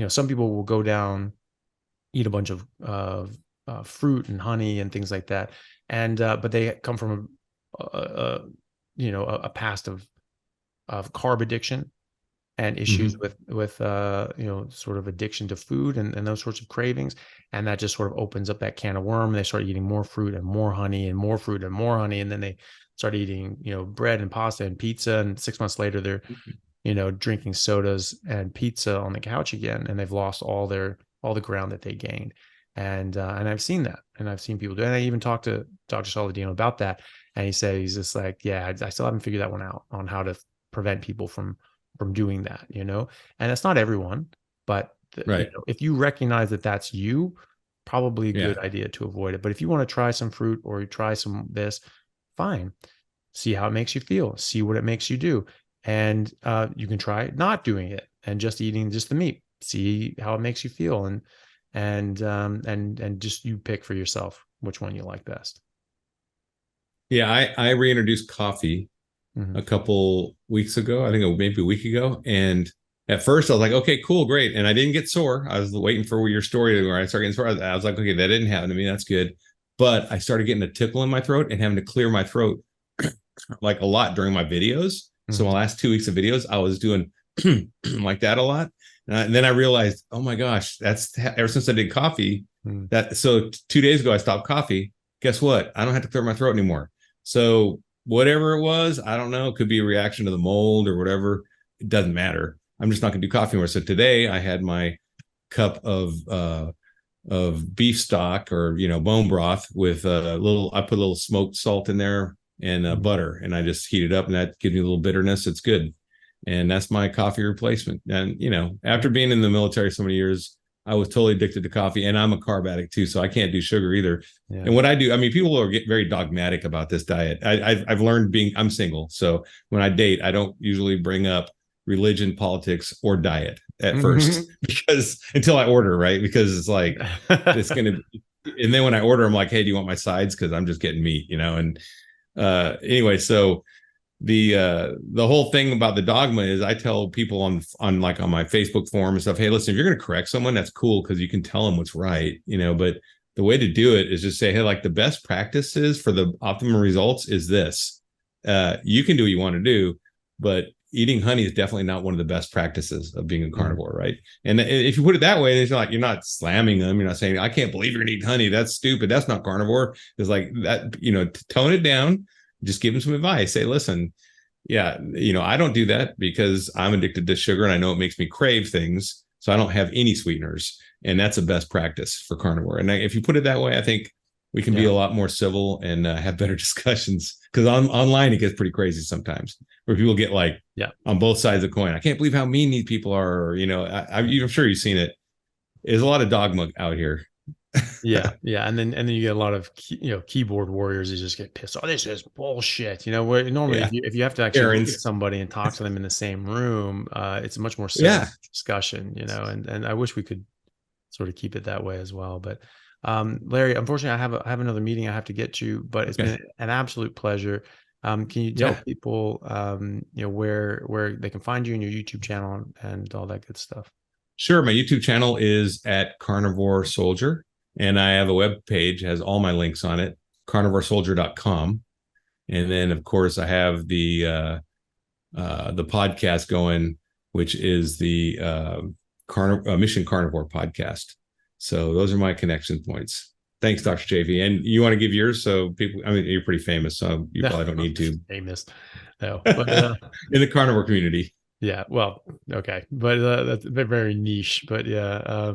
Speaker 1: some people will go down, eat a bunch of fruit and honey and things like that, and but they come from a past of carb addiction and issues with sort of addiction to food and those sorts of cravings, and that just sort of opens up that can of worm. They start eating more fruit and more honey and more fruit and more honey, and then they start eating bread and pasta and pizza, and 6 months later they're drinking sodas and pizza on the couch again, and they've lost all the ground that they gained. And I've seen that, and I've seen people do it. And I even talked to Dr. Saladino about that, and he said he's just like, yeah, I still haven't figured that one out on how to prevent people from doing that, and that's not everyone, but
Speaker 2: right.
Speaker 1: If you recognize that that's you, probably a good idea to avoid it. But if you want to try some fruit or you try some this, fine, see how it makes you feel, see what it makes you do. And you can try not doing it and just eating just the meat, see how it makes you feel, and just you pick for yourself which one you like best.
Speaker 2: Yeah, I reintroduced coffee a couple weeks ago. I think maybe a week ago. And at first I was like, okay, cool, great. And I didn't get sore. I was waiting for your story where I started getting sore. I was like, okay, that didn't happen to me. That's good. But I started getting a tickle in my throat and having to clear my throat like a lot during my videos. So my last 2 weeks of videos, I was doing like that a lot. And then I realized, oh my gosh, that's ever since I did coffee. So 2 days ago, I stopped coffee. Guess what? I don't have to clear my throat anymore. So whatever it was, I don't know. It could be a reaction to the mold or whatever. It doesn't matter. I'm just not going to do coffee anymore. So today I had my cup of beef stock or bone broth with I put a little smoked salt in there and butter, and I just heat it up, and that gives me a little bitterness. It's good. And that's my coffee replacement. And, after being in the military so many years, I was totally addicted to coffee, and I'm a carb addict too. So I can't do sugar either. Yeah. And what I do, people are very dogmatic about this diet. I've learned I'm single. So when I date, I don't usually bring up religion, politics, or diet at first, because until I order, right? Because it's like, it's going to, and then when I order, I'm like, hey, do you want my sides? Cause I'm just getting meat, and anyway, so the whole thing about the dogma is I tell people on my Facebook forum and stuff, hey, listen, if you're going to correct someone, that's cool, because you can tell them what's right, but the way to do it is just say, hey, like, the best practices for the optimum results is this. You can do what you want to do, but eating honey is definitely not one of the best practices of being a carnivore, right? And if you put it that way, it's like you're not slamming them. You're not saying, I can't believe you're gonna eat honey. That's stupid. That's not carnivore. It's like that, tone it down. Just give them some advice. Say, listen, I don't do that because I'm addicted to sugar and I know it makes me crave things. So I don't have any sweeteners. And that's the best practice for carnivore. And if you put it that way, I think we can be a lot more civil and have better discussions, because online it gets pretty crazy sometimes, where people get like on both sides of the coin. I can't believe how mean these people are. Or, I'm sure you've seen it. There's a lot of dogma out here.
Speaker 1: Yeah. And then you get a lot of keyboard warriors who just get pissed off. This is bullshit. Where normally if you have to actually look at somebody and talk to them in the same room, it's a much more serious discussion. And I wish we could sort of keep it that way as well. But Larry, unfortunately, I have another meeting I have to get to, but it's been an absolute pleasure. Can you tell people where they can find you in your YouTube channel and all that good stuff?
Speaker 2: Sure. My YouTube channel is at Carnivore Soldier, and I have a web page, has all my links on it, carnivoresoldier.com. And then of course I have the podcast going, which is the Mission Carnivore podcast. So those are my connection points. Thanks, Dr. Chaffee. And you want to give yours? So people, you're pretty famous, so you probably don't need to.
Speaker 1: Famous. No, but
Speaker 2: in the carnivore community.
Speaker 1: Yeah. Well, okay. But that's very niche, but yeah.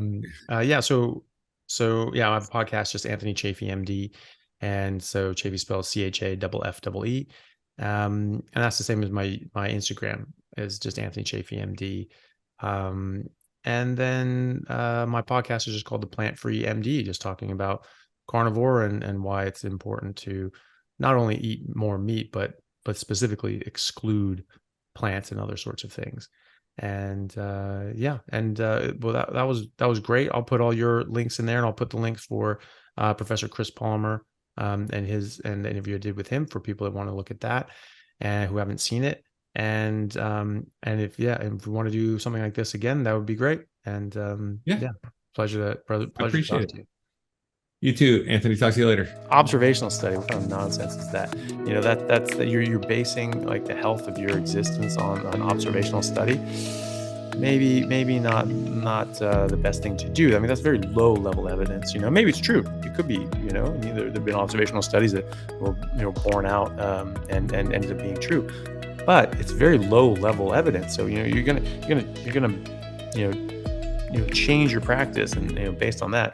Speaker 1: So I have a podcast, just Anthony Chaffee, MD. And so Chaffee spells CHAFFE. And that's the same as my Instagram is just Anthony Chaffee, MD. And then my podcast is just called The Plant-Free MD, just talking about carnivore and why it's important to not only eat more meat, but specifically exclude plants and other sorts of things. And well, that was great. I'll put all your links in there, and I'll put the links for Professor Chris Palmer and the interview I did with him for people that want to look at that and who haven't seen it. And if if we want to do something like this again, that would be great. And pleasure to
Speaker 2: appreciate
Speaker 1: talk
Speaker 2: it.
Speaker 1: to you.
Speaker 2: You too, Anthony. Talk to you later.
Speaker 3: Observational study. What kind of nonsense is that? That's that you're basing like the health of your existence on an observational study. Maybe not the best thing to do. I mean, that's very low level evidence. Maybe it's true. It could be. There've been observational studies that were borne out and ended up being true, but it's very low level evidence. So you're gonna change your practice and based on that.